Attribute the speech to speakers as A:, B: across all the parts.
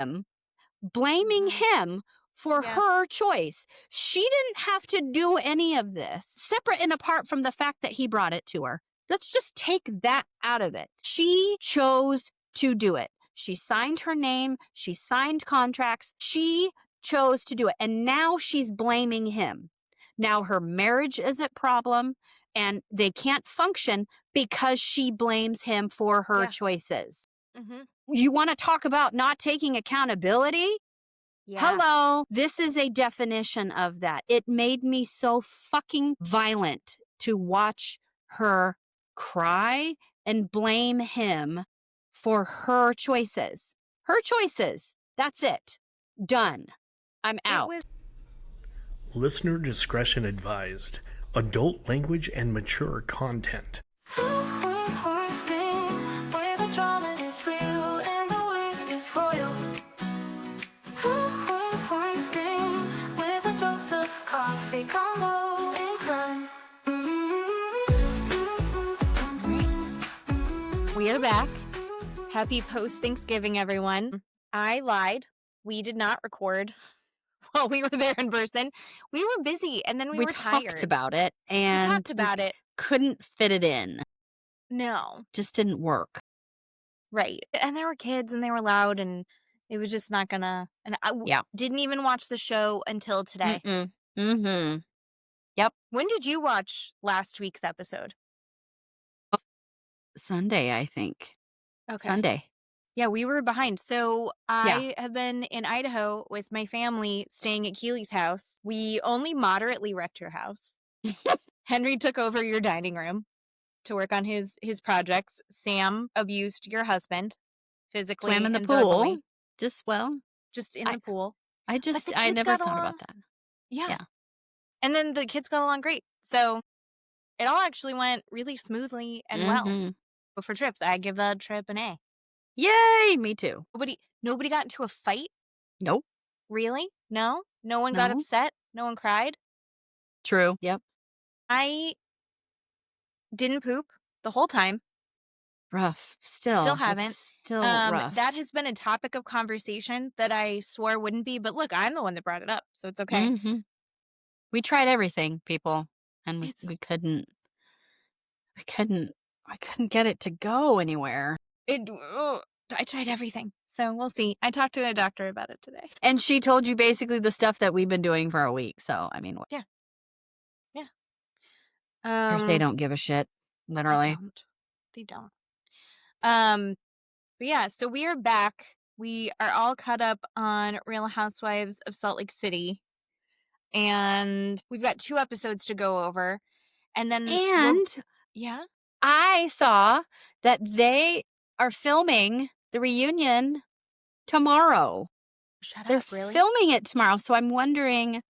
A: him, blaming him for her choice. She didn't have to do any of this, separate and apart from the fact that he brought it to her. Let's just take that out of it. She chose to do it. She signed her name. She signed contracts. She chose to do it. And now she's blaming him. Now her marriage is at problem and they can't function because she blames him for her choices. You want to talk about not taking accountability?
B: Yeah.
A: Hello. This is a definition of that. It made me so fucking violent to watch her cry and blame him for her choices. Her choices. That's it. Done. I'm out.
C: Listener discretion advised. Adult language and mature content.
B: We are back. Happy post-Thanksgiving, everyone. I lied. We did not record while we were there in person. We were busy, and then we were tired.
A: We talked about it, and
B: we talked about it.
A: Couldn't fit it in.
B: No.
A: Just didn't work.
B: Right. And there were kids, and they were loud, and it was just not gonna... And I didn't even watch the show until today.
A: Yep.
B: When did you watch last week's episode?
A: Sunday, I think.
B: Okay.
A: Sunday.
B: Yeah, we were behind. So I have been in Idaho with my family staying at Keely's house. We only moderately wrecked your house. Henry took over your dining room to work on his projects. Sam abused your husband physically.
A: Swam in the
B: and
A: pool.
B: verbally.
A: Just in
B: the pool.
A: I never thought about that.
B: Yeah. And then the kids got along great. So it all actually went really smoothly and well. But for trips, I give that trip an A.
A: Yay, me too.
B: Nobody got into a fight?
A: Nope.
B: Really? No? No one got upset? No one cried?
A: True. Yep.
B: I didn't poop the whole time.
A: Rough. Still haven't. Still rough.
B: That has been a topic of conversation that I swore wouldn't be, but look, I'm the one that brought it up, so it's okay.
A: We tried everything, people, and we couldn't. I couldn't get it to go anywhere.
B: I tried everything, so we'll see. I talked to a doctor about it today,
A: and she told you basically the stuff that we've been doing for a week. So I mean,
B: yeah.
A: They don't give a shit, literally.
B: They don't. But yeah, so we are back. We are all caught up on Real Housewives of Salt Lake City, and we've got 2 episodes to go over, and then
A: I saw that they are filming the reunion tomorrow.
B: Shut up, really?
A: They're filming it tomorrow, so I'm wondering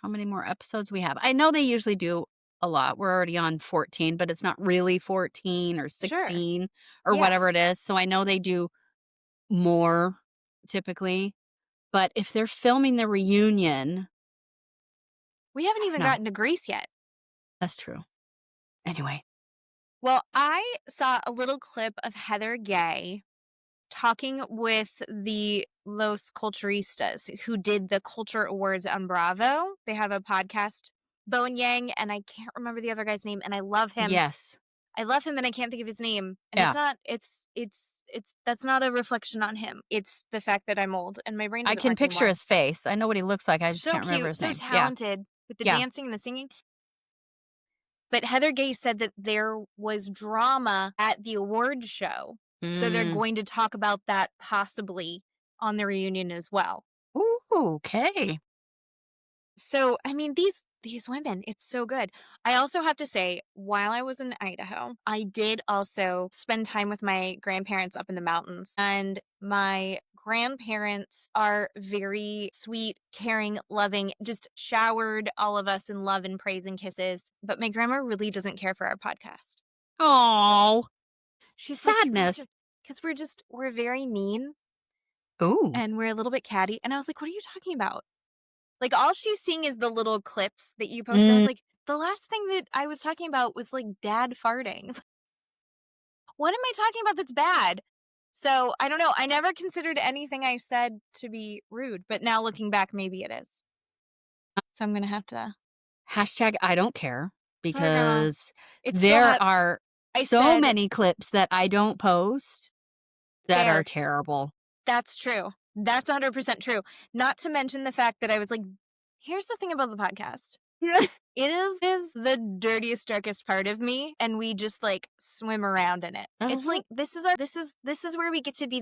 A: how many more episodes we have. I know they usually do a lot. We're already on 14, but it's not really 14 or 16 or whatever it is. So I know they do more typically. But if they're filming the reunion...
B: We haven't even gotten to Grace yet.
A: That's true. Anyway.
B: Well, I saw a little clip of Heather Gay talking with the Los Culturistas who did the Culture Awards on Bravo. They have a podcast, Bo and Yang, and I can't remember the other guy's name, and I love him.
A: Yes.
B: I love him, and I can't think of his name. And that's not a reflection on him. It's the fact that I'm old, and my brain doesn't
A: I can picture
B: well.
A: his face. I know what he looks like. I just can't remember his name.
B: So talented with the dancing and the singing. But Heather Gay said that there was drama at the award show. So they're going to talk about that possibly on the reunion as well.
A: Ooh, okay.
B: So, I mean, these women, it's so good. I also have to say, while I was in Idaho, I did also spend time with my grandparents up in the mountains. And my grandparents are very sweet, caring, loving, just showered all of us in love and praise and kisses. But my grandma really doesn't care for our podcast.
A: Oh,
B: she's
A: sadness.
B: Because we're very mean.
A: Ooh.
B: And we're a little bit catty. And I was like, what are you talking about? Like, all she's seeing is the little clips that you posted. I was like, the last thing that I was talking about was, like, dad farting. What am I talking about that's bad? So I don't know. I never considered anything I said to be rude, but now looking back, maybe it is. So I'm going to have to.
A: Hashtag I don't care,
B: Sorry, Grandma.
A: because
B: It's still
A: there are
B: I
A: so
B: said
A: many clips that I don't post that are
B: fair.
A: terrible.
B: That's true. That's 100% true. Not to mention the fact that I was like, here's the thing about the podcast. It is the dirtiest, darkest part of me, and we just like swim around in it. It's like this is where we get to be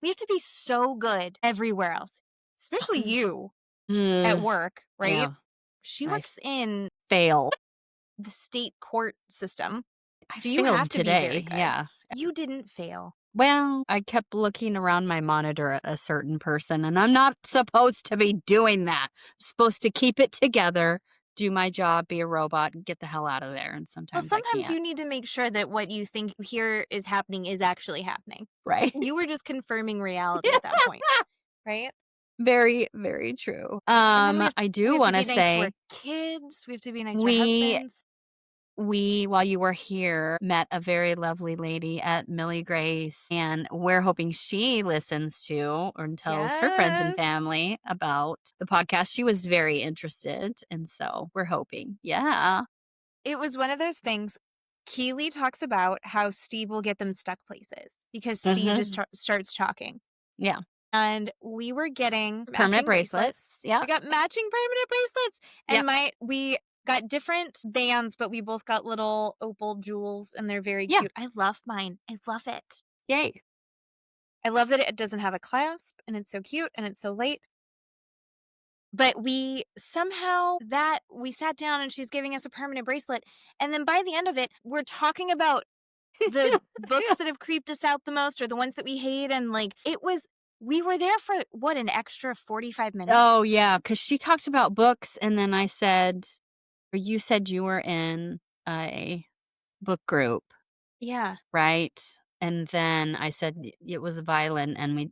B: we have to be so good everywhere else, especially you at work, right?
A: Yeah.
B: She
A: I
B: works in
A: fail.
B: the state court system,
A: I
B: so you
A: failed
B: have to be very
A: today.
B: good.
A: Yeah.
B: You didn't fail.
A: Well, I kept looking around my monitor at a certain person, and I'm not supposed to be doing that. I'm supposed to keep it together, do my job, be a robot, and get the hell out of there. And
B: Well,
A: sometimes I
B: sometimes
A: can't.
B: you need to make sure that what you think here is happening is actually happening.
A: Right?
B: You were just confirming reality at that point, right?
A: Very, very true.
B: And then
A: I
B: we
A: do
B: have
A: want
B: to
A: to
B: be nice to
A: say
B: our kids. We have to be nice to our
A: we
B: husbands.
A: while you were here, met a very lovely lady at Millie Grace, and we're hoping she listens to and tells her friends and
B: Yes.
A: family about the podcast. She was very interested, and so we're hoping. Yeah.
B: It was one of those things. Keely talks about how Steve will get them stuck places because Steve just starts talking.
A: Yeah.
B: And we were getting
A: Permanent
B: matching
A: bracelets. Yeah.
B: We got matching permanent bracelets. And
A: Yep.
B: we got different bands, but we both got little opal jewels, and they're very
A: Yeah.
B: cute. I love mine. I love it.
A: Yay.
B: I love that it doesn't have a clasp, and it's so cute, and it's so light. But we sat down and she's giving us a permanent bracelet. And then by the end of it, we're talking about the books that have creeped us out the most or the ones that we hate. And like, we were there for what, an extra 45 minutes?
A: Oh, yeah. Because she talked about books, and then I said, or you said you were in a book group.
B: Yeah.
A: Right? And then I said it was violent, and we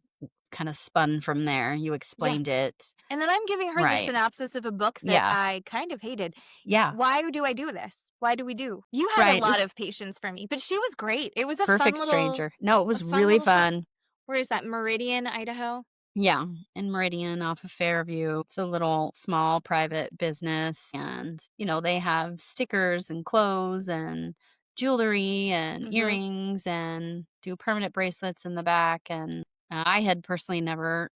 A: kind of spun from there. You explained it.
B: And then I'm giving her the
A: Right.
B: synopsis of a book that
A: Yeah.
B: I kind of hated.
A: Yeah.
B: Why do I do this? Why do we do? You had
A: Right.
B: a lot of patience for me, but she was great. It was a
A: Perfect
B: fun
A: stranger. No, it was
B: a fun
A: really
B: little trip.
A: fun.
B: Where is that? Meridian, Idaho?
A: Yeah, in Meridian off of Fairview. It's a little small private business, and they have stickers and clothes and jewelry and earrings and do permanent bracelets in the back. And I had personally never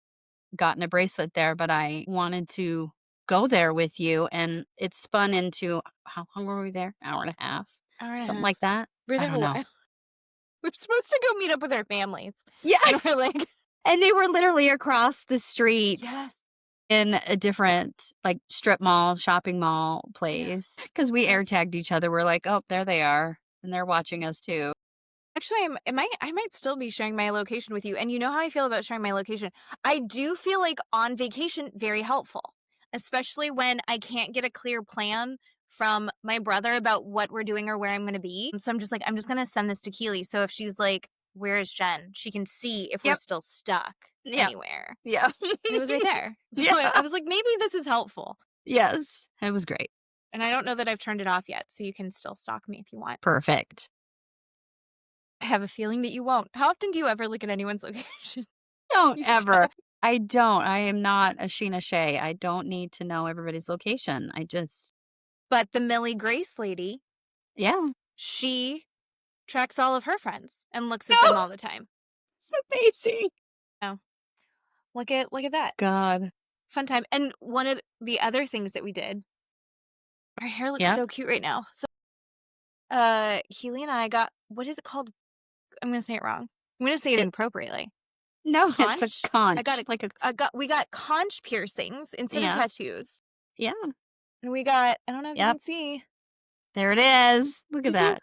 A: gotten a bracelet there, but I wanted to go there with you, and it spun into, how long were we there? Hour and a half,
B: Hour and a
A: something
B: half.
A: like that.
B: We're
A: I
B: there
A: don't
B: a
A: know.
B: while. We're supposed to go meet up with our families.
A: Yeah,
B: And we're like,
A: and they were literally across the street.
B: yes.
A: In a different, like, strip mall, shopping mall place. Because we air tagged each other. We're like, oh, there they are. And they're watching us too.
B: Actually, I might still be sharing my location with you. And you know how I feel about sharing my location. I do feel like on vacation, very helpful, especially when I can't get a clear plan from my brother about what we're doing or where I'm going to be. So I'm just going to send this to Keely. So if she's like, where is Jen? She can see if we're still stuck anywhere.
A: Yeah.
B: And it was right there. So
A: Yeah.
B: I was like, maybe this is helpful.
A: Yes. It was great.
B: And I don't know that I've turned it off yet. So you can still stalk me if you want.
A: Perfect.
B: I have a feeling that you won't. How often do you ever look at anyone's location?
A: Don't
B: You
A: ever.
B: don't.
A: I don't. I am not a Sheena Shea. I don't need to know everybody's location.
B: But the Millie Grace lady,
A: Yeah.
B: she tracks all of her friends and looks at them all the time.
A: It's amazing.
B: Look at that.
A: God.
B: Fun time. And one of the other things that we did, our hair looks so cute right now. So Keely and I got, what is it called? I'm going to say it wrong. I'm going to say it inappropriately.
A: No,
B: Conch?
A: it's a conch.
B: We got conch piercings instead of tattoos.
A: Yeah.
B: And we got, I don't know if you can see.
A: There it is. Look at that.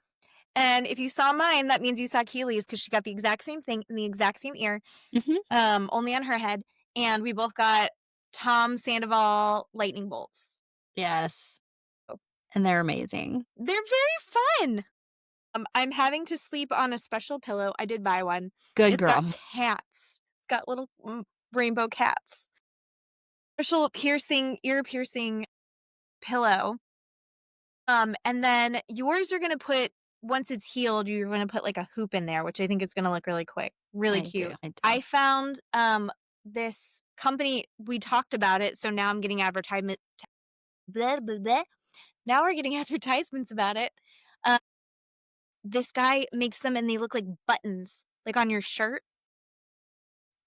B: And if you saw mine, that means you saw Keely's because she got the exact same thing in the exact same ear, only on her head. And we both got Tom Sandoval lightning bolts.
A: Yes. And they're amazing.
B: They're very fun. I'm having to sleep on a special pillow. I did buy one.
A: Good girl.
B: Got cats. It's got little rainbow cats. Special ear piercing pillow. And then yours are going to put, once it's healed, you're going to put like a hoop in there, which I think is going to look really Really
A: I do.
B: cute.
A: I do.
B: I found this company, we talked about it, so now I'm getting blah, blah, blah. Now we're getting advertisements about it. Uh, this guy makes them and they look like buttons, like on your shirt.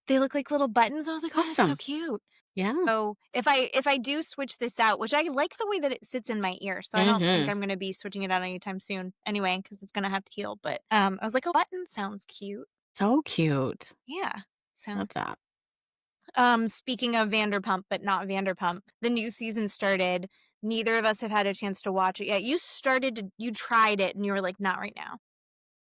B: They look like little buttons. I was like, oh, that's so
A: Awesome.
B: cute.
A: Yeah.
B: So if I do switch this out, which I like the way that it sits in my ear, so I don't think I'm going to be switching it out anytime soon anyway, because it's going to have to heal. But I was like, oh, button sounds cute.
A: So cute.
B: Yeah. So
A: Love that.
B: speaking of Vanderpump, but not Vanderpump, the new season started. Neither of us have had a chance to watch it yet. You tried it and you were like, not right now.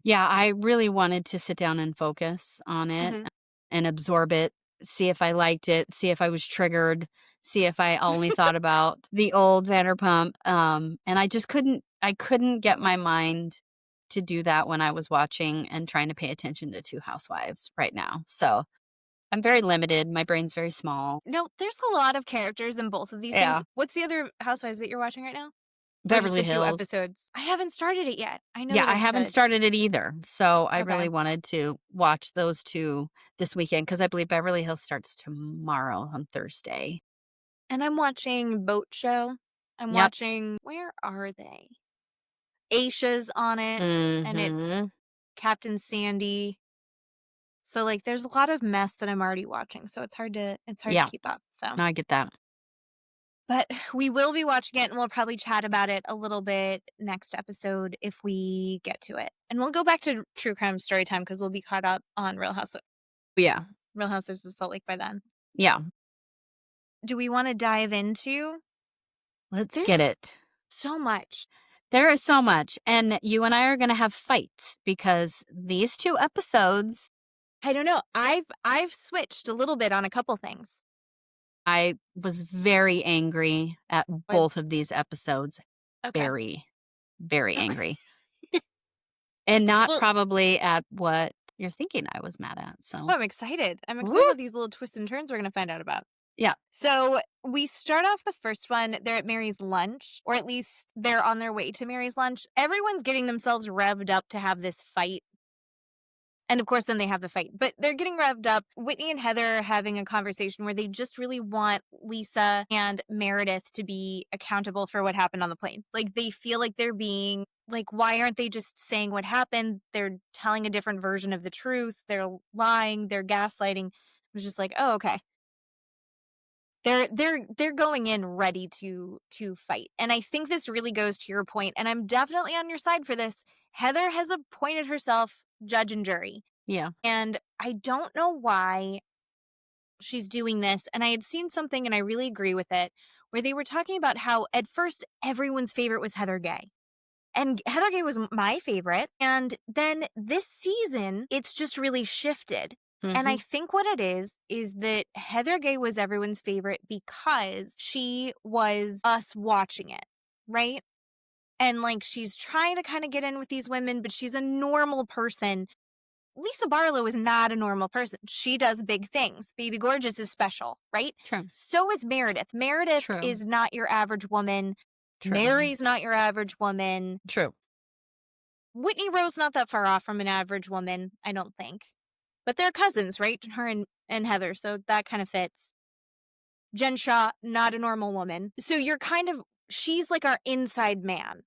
A: Yeah, I really wanted to sit down and focus on it
B: Mhm.
A: and absorb it, see if I liked it, see if I was triggered, see if I only thought about the old Vanderpump. And I couldn't get my mind to do that when I was watching and trying to pay attention to Two Housewives right now. So I'm very limited. My brain's very small.
B: No, there's a lot of characters in both of these
A: Yeah.
B: things. What's the other Housewives that you're watching right now? Or just
A: Beverly
B: the 2
A: Hills.
B: episodes? I haven't started it yet. I know
A: Yeah,
B: that
A: I haven't
B: should.
A: started it either. So I
B: Okay.
A: really wanted to watch those two this weekend because I believe Beverly Hills starts tomorrow on Thursday.
B: And I'm watching Boat Show. I'm
A: Yep.
B: watching, where are they? Aisha's on it, and it's
A: Mm-hmm.
B: Captain Sandy. So like there's a lot of mess that I'm already watching, so it's hard to
A: Yeah.
B: keep up. So
A: No, I get that.
B: but we will be watching it and we'll probably chat about it a little bit next episode if we get to it. And we'll go back to True Crime Story Time because we'll be caught up on Real
A: Yeah.
B: Housewives of Salt Lake by then.
A: Yeah.
B: Do we want to dive into?
A: Let's
B: There's
A: get it.
B: so much.
A: There is so much. And you and I are going to have fights because these 2 episodes,
B: I don't know. I've switched a little bit on a couple things.
A: I was very angry at both of these episodes.
B: Okay.
A: Very, very angry. And not
B: Well-
A: probably at what you're thinking I was mad at. So
B: Oh, I'm excited. I'm excited
A: Woo!
B: about these little twists and turns we're going to find out about.
A: Yeah.
B: So we start off the first one. They're at Mary's lunch, or at least they're on their way to Mary's lunch. Everyone's getting themselves revved up to have this fight. And of course, then they have the fight. But they're getting revved up. Whitney and Heather are having a conversation where they just really want Lisa and Meredith to be accountable for what happened on the plane. Like, they feel like they're being, like, why aren't they just saying what happened? They're telling a different version of the truth. They're lying. They're gaslighting. It was just like, oh, okay. They're going in ready to fight. And I think this really goes to your point, and I'm definitely on your side for this. Heather has appointed herself judge and jury.
A: Yeah.
B: And I don't know why she's doing this. And I had seen something, and I really agree with it, where they were talking about how at first everyone's favorite was Heather Gay. And Heather Gay was my favorite. And then this season, it's just really shifted. And I think what it is that Heather Gay was everyone's favorite because she was us watching it, right? And like she's trying to kind of get in with these women, but she's a normal person. Lisa Barlow is not a normal person. She does big things. Baby Gorgeous is special, right?
A: True.
B: So is Meredith. Meredith
A: True.
B: is not your average woman.
A: True.
B: Mary's not your average woman.
A: True.
B: Whitney Rowe's not that far off from an average woman, I don't think. But they're cousins, right? Her and Heather, so that kind of fits. Jen Shaw, not a normal woman. So she's like our inside man.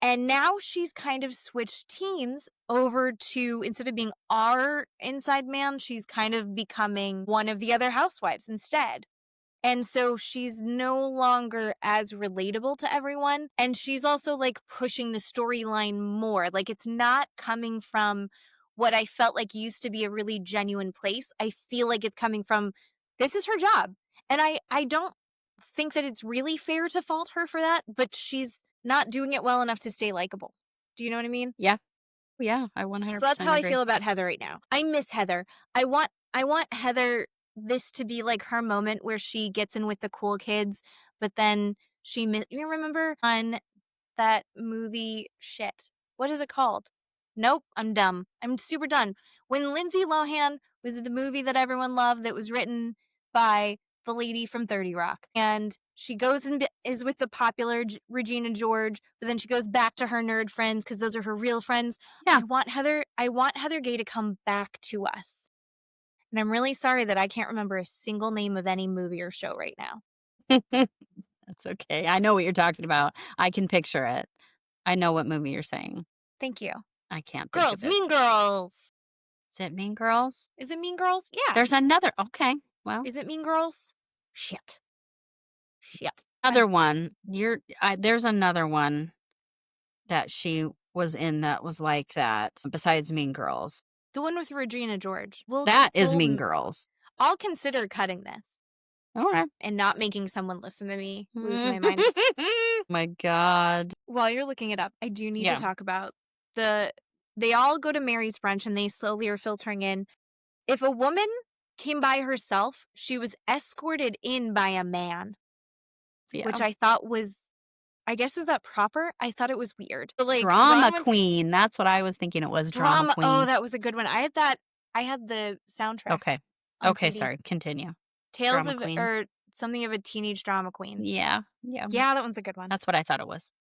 B: And now she's kind of switched teams over to, instead of being our inside man, she's kind of becoming one of the other housewives instead. And so she's no longer as relatable to everyone. And she's also like pushing the storyline more. Like it's not coming from what I felt like used to be a really genuine place. I feel like it's coming from, this is her job. And I don't think that it's really fair to fault her for that, but she's not doing it well enough to stay likable. Do you know what I mean?
A: Yeah. Yeah, I 100%
B: So that's how
A: agree.
B: I feel about Heather right now. I miss Heather. I want Heather, this to be like her moment where she gets in with the cool kids, but then you remember on that movie, shit, what is it called? Nope, I'm dumb. I'm super done. When Lindsay Lohan was in the movie that everyone loved that was written by the lady from 30 Rock. And she goes and is with the popular Regina George, but then she goes back to her nerd friends because those are her real friends.
A: Yeah.
B: I want Heather Gay to come back to us. And I'm really sorry that I can't remember a single name of any movie or show right now.
A: That's okay. I know what you're talking about. I can picture it. I know what movie you're saying.
B: Thank you.
A: I can't think
B: Girls,
A: of it.
B: Mean Girls.
A: Is it Mean Girls?
B: Is it Mean Girls? Yeah.
A: There's another. Okay. Well,
B: Is it Mean Girls? Shit.
A: another one. There's another one that she was in that was like that besides Mean Girls.
B: The one with Regina George.
A: That is Mean Girls.
B: I'll consider cutting this
A: All right.
B: and not making someone listen to me lose my mind.
A: My God.
B: While you're looking it up, I do need
A: Yeah.
B: to talk about they all go to Mary's brunch and they slowly are filtering in. If a woman came by herself, she was escorted in by a man,
A: Yeah.
B: which I thought was, I guess, is that proper? I thought it was weird. But, like,
A: Drama Queen. That's what I was thinking it was. Drama Queen.
B: Oh, that was a good one. I had the soundtrack.
A: Okay.
B: on
A: Okay,
B: CD.
A: sorry. Continue.
B: Tales
A: Drama
B: of,
A: Queen.
B: or something of a teenage drama queen.
A: Yeah. Yeah.
B: Yeah, that one's a good one.
A: That's what I thought it was.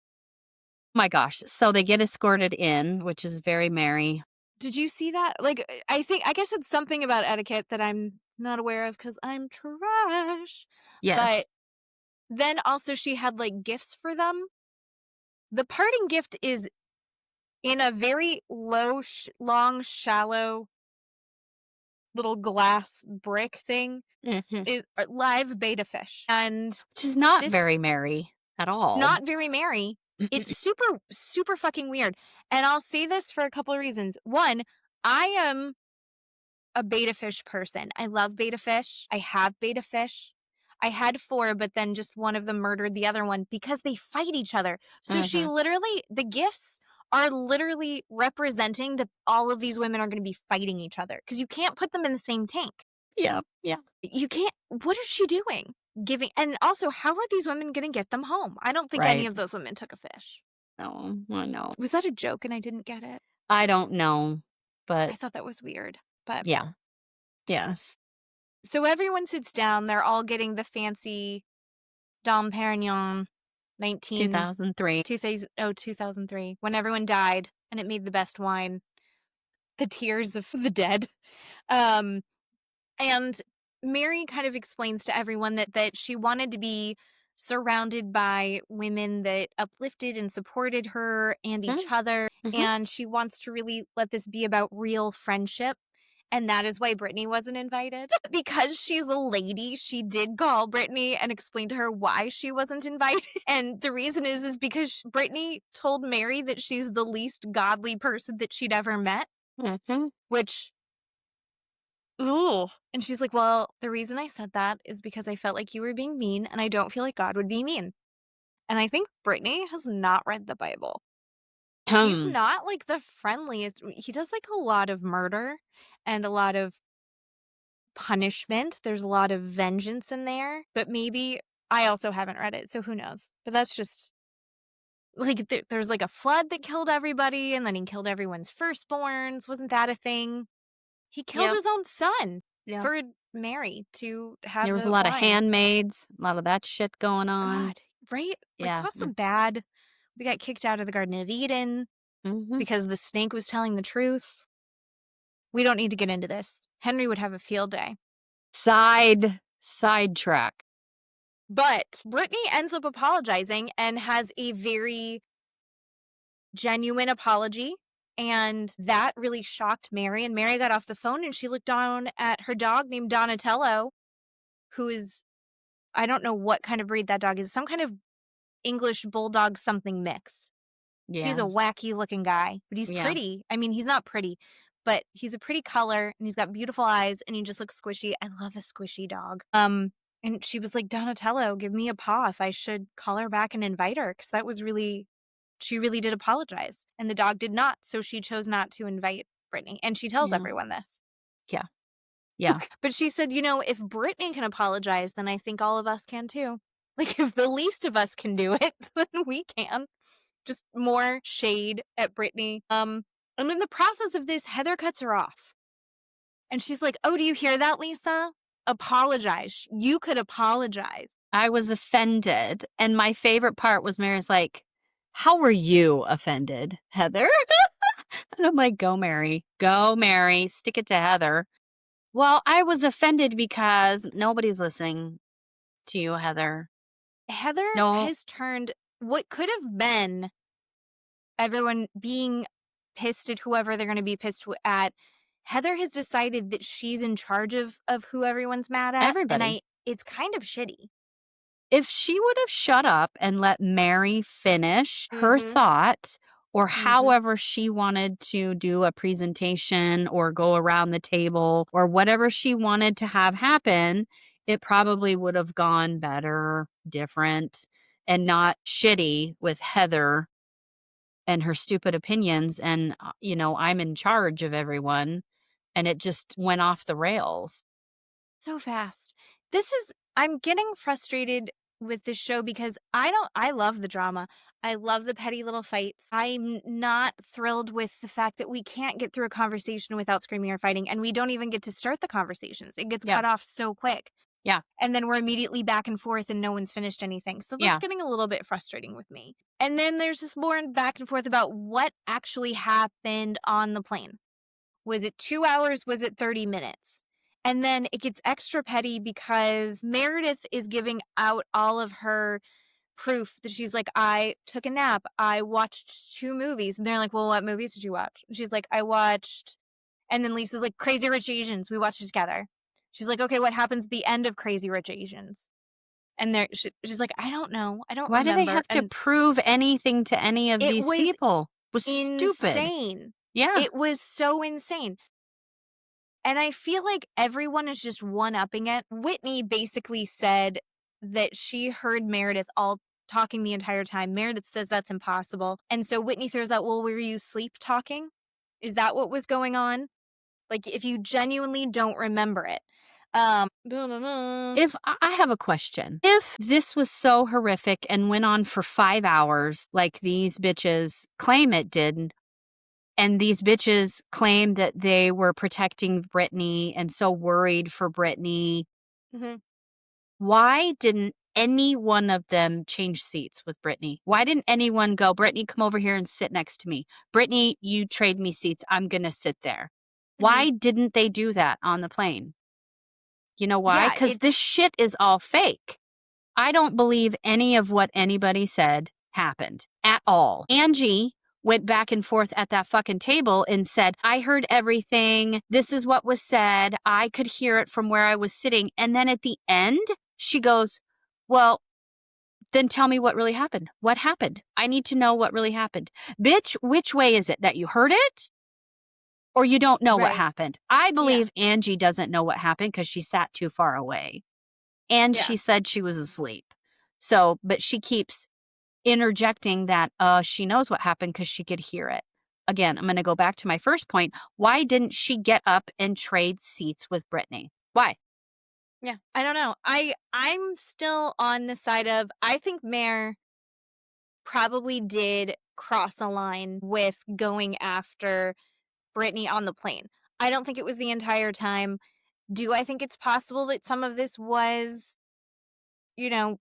A: My gosh. So they get escorted in, which is very Mary.
B: Did you see that? Like, I guess it's something about etiquette that I'm not aware of because I'm trash.
A: Yes.
B: But then also she had, like, gifts for them. The parting gift is in a very long, shallow little glass brick thing. Is live beta fish. And
A: which is not very Mary at all.
B: not very Mary. It's super, super fucking weird. And I'll say this for a couple of reasons. One, I am a beta fish person. I love beta fish. I have beta fish. I had 4, but then just one of them murdered the other one because they fight each other. So she literally, the gifts are literally representing that all of these women are going to be fighting each other because you can't put them in the same tank.
A: Yeah. Yeah.
B: You can't. What is she doing? And also, how are these women going to get them home? I don't think any
A: Right.
B: of those women took a fish.
A: No, I know.
B: Was that a joke and I didn't get it?
A: I don't know,
B: I
A: but
B: thought that was weird. But
A: yeah. Yes.
B: so everyone sits down. They're all getting the fancy Dom Perignon
A: 2003.
B: 2003, when everyone died and it made the best wine. The tears of the dead. And Mary kind of explains to everyone that she wanted to be surrounded by women that uplifted and supported her and each other. And she wants to really let this be about real friendship. And that is why Britney wasn't invited. Because she's a lady, she did call Britney and explain to her why she wasn't invited. And the reason is because Britney told Mary that she's the least godly person that she'd ever met. Which, ooh. And she's like, well, the reason I said that is because I felt like you were being mean and I don't feel like God would be mean. And I think Britney has not read the Bible. He's not like the friendliest. He does like a lot of murder and a lot of punishment. There's a lot of vengeance in there. But maybe I also haven't read it, so who knows? But that's just like there's like a flood that killed everybody and then he killed everyone's firstborns. Wasn't that a thing? He killed his own son for Mary to have.
A: There was a lot of handmaids, a lot of that shit going on.
B: God, right?
A: Yeah.
B: Like, lots of bad. We got kicked out of the Garden of Eden because the snake was telling the truth. We don't need to get into this. Henry would have a field day.
A: Sidetrack.
B: But Britney ends up apologizing and has a very genuine apology. And that really shocked Mary. And Mary got off the phone and she looked down at her dog named Donatello, who is, I don't know what kind of breed that dog is, some kind of English bulldog something mix.
A: Yeah.
B: He's a wacky looking guy, but he's pretty. I mean, he's not pretty, but he's a pretty color and he's got beautiful eyes and he just looks squishy. I love a squishy dog. And she was like, Donatello, give me a paw if I should call her back and invite her. Cause that was really, she really did apologize and the dog did not. So she chose not to invite Britney. And she tells everyone this.
A: Yeah. Yeah.
B: But she said, if Britney can apologize, then I think all of us can too. Like if the least of us can do it, then we can. Just more shade at Britney. And in the process of this, Heather cuts her off. And she's like, oh, do you hear that, Lisa? apologize. You could apologize.
A: I was offended. And my favorite part was Mary's like, how were you offended, Heather? And I'm like, go, Mary. Go, Mary. Stick it to Heather. Well, I was offended because nobody's listening to you, Heather.
B: Heather
A: No,
B: has turned what could have been everyone being pissed at whoever they're going to be pissed at. Heather has decided that she's in charge of who everyone's mad at.
A: everybody.
B: And it's kind of shitty.
A: If she would have shut up and let Mary finish her
B: Mhm.
A: thought, or
B: Mhm.
A: however she wanted to do a presentation or go around the table or whatever she wanted to have happen, it probably would have gone better, different, and not shitty with Heather and her stupid opinions. And, I'm in charge of everyone. And it just went off the rails.
B: So fast. I'm getting frustrated with this show because I love the drama. I love the petty little fights. I'm not thrilled with the fact that we can't get through a conversation without screaming or fighting, and we don't even get to start the conversations. It gets
A: Yeah.
B: cut off so quick.
A: Yeah.
B: And then we're immediately back and forth and no one's finished anything. So that's
A: Yeah.
B: getting a little bit frustrating with me. And then there's just more back and forth about what actually happened on the plane. Was it 2 hours? Was it 30 minutes? And then it gets extra petty because Meredith is giving out all of her proof that she's like, I took a nap. I watched 2 movies. And they're like, well, what movies did you watch? She's like, I watched. And then Lisa's like, Crazy Rich Asians. We watched it together. She's like, okay, what happens at the end of Crazy Rich Asians? And she's like, I don't know. I don't
A: Why
B: remember.
A: do they have to prove anything to any of
B: it
A: these
B: was
A: people? It was stupid.
B: insane.
A: Yeah.
B: It was so insane. And I feel like everyone is just one-upping it. Whitney basically said that she heard Meredith all talking the entire time. Meredith says that's impossible. And so Whitney throws out, well, were you sleep talking? Is that what was going on? Like, if you genuinely don't remember it.
A: If I have a question, if this was so horrific and went on for 5 hours, like these bitches claim it did, and these bitches claim that they were protecting Britney and so worried for Britney,
B: Mhm.
A: why didn't any one of them change seats with Britney? Why didn't anyone go, Britney, come over here and sit next to me? Britney, you trade me seats. I'm going to sit there. Why didn't they do that on the plane? You know why?
B: Yeah,
A: Because this shit is all fake. I don't believe any of what anybody said happened at all. Angie went back and forth at that fucking table and said, I heard everything. This is what was said. I could hear it from where I was sitting. And then at the end, she goes, well, then tell me what really happened. What happened? I need to know what really happened. Bitch, which way is it? That you heard it? Or you don't know what
B: Right.
A: happened? I believe Angie doesn't know what happened because she sat too far away. And she said she was asleep. So, but she keeps interjecting that she knows what happened because she could hear it. Again, I'm going to go back to my first point. Why didn't she get up and trade seats with Britney? Why?
B: Yeah, I don't know. I'm still on the side of, I think Mare probably did cross a line with going after Britney on the plane. I don't think it was the entire time. Do I think it's possible that some of this was,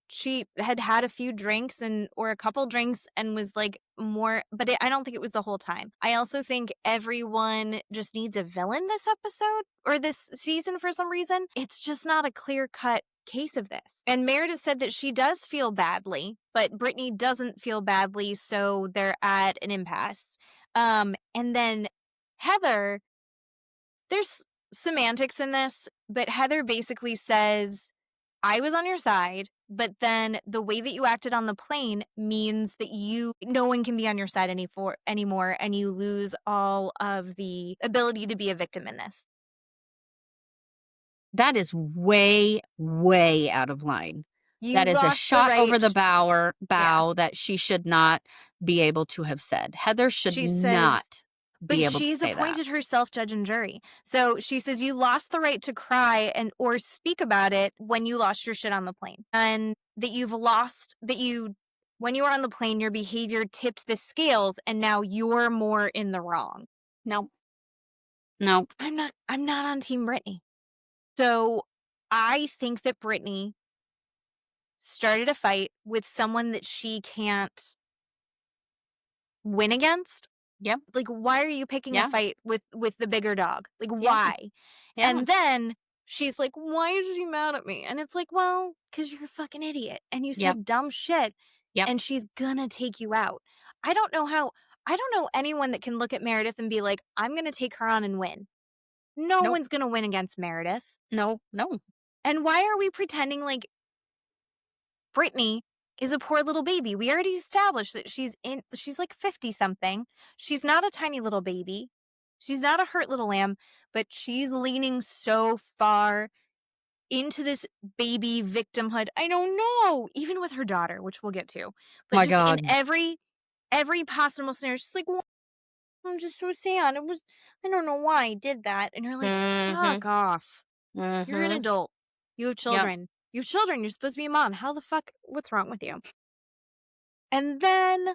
B: she had had a few drinks or a couple drinks and was like more, but I don't think it was the whole time. I also think everyone just needs a villain this episode or this season for some reason. It's just not a clear-cut case of this. And Meredith said that she does feel badly, but Britney doesn't feel badly, so they're at an impasse. And then Heather, there's semantics in this, but Heather basically says, I was on your side, but then the way that you acted on the plane means that no one can be on your side anymore, and you lose all of the ability to be a victim in this.
A: That is way, way out of line.
B: You
A: That is a
B: lost the
A: shot over
B: right-
A: the bow that she should not be able to have said. Heather should
B: She says-
A: not
B: But
A: be able to
B: she's
A: say
B: appointed
A: that.
B: herself judge and jury. So she says you lost the right to cry or speak about it when you lost your shit on the plane. And that when you were on the plane, your behavior tipped the scales and now you're more in the wrong.
A: No.
B: I'm not on Team Britney. So I think that Britney started a fight with someone that she can't win against.
A: Yep.
B: Like, why are you picking a
A: Yeah.
B: fight with the bigger dog? Like,
A: Yeah.
B: why?
A: Yeah.
B: And then she's like, why is she mad at me? And it's like, well, because you're a fucking idiot and you
A: Yep.
B: said dumb shit
A: Yep.
B: and she's gonna take you out. I don't know anyone that can look at Meredith and be like, I'm gonna take her on and win. No
A: Nope.
B: one's gonna win against Meredith.
A: No.
B: And why are we pretending like Britney is a poor little baby? We already established that she's like 50 something. She's not a tiny little baby. She's not a hurt little lamb, but she's leaning so far into this baby victimhood. I don't know. Even with her daughter, which we'll get to. But
A: My
B: just
A: God.
B: in every possible scenario, she's like, well, I'm just so sad. I don't know why I did that. And you're like, fuck off. You're an
A: Mm-hmm.
B: adult. You have children. You have children. You're supposed to be a mom. How the fuck? What's wrong with you? And then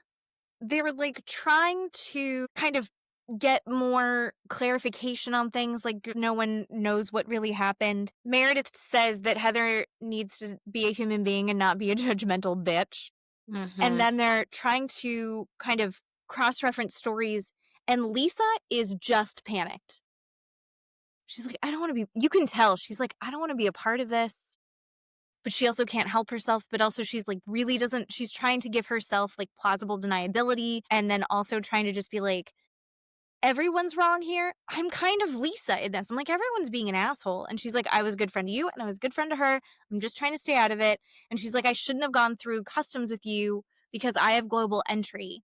B: they were like trying to kind of get more clarification on things. Like no one knows what really happened. Meredith says that Heather needs to be a human being and not be a judgmental bitch.
A: Mm-hmm.
B: And then they're trying to kind of cross-reference stories. And Lisa is just panicked. She's like, I don't want to be, you can tell. She's like, I don't want to be a part of this. But she also can't help herself. But also she's like, really doesn't, she's trying to give herself like plausible deniability. And then also trying to just be like, everyone's wrong here. I'm kind of Lisa in this. I'm like, everyone's being an asshole. And she's like, I was a good friend to you and I was a good friend to her. I'm just trying to stay out of it. And she's like, I shouldn't have gone through customs with you because I have global entry.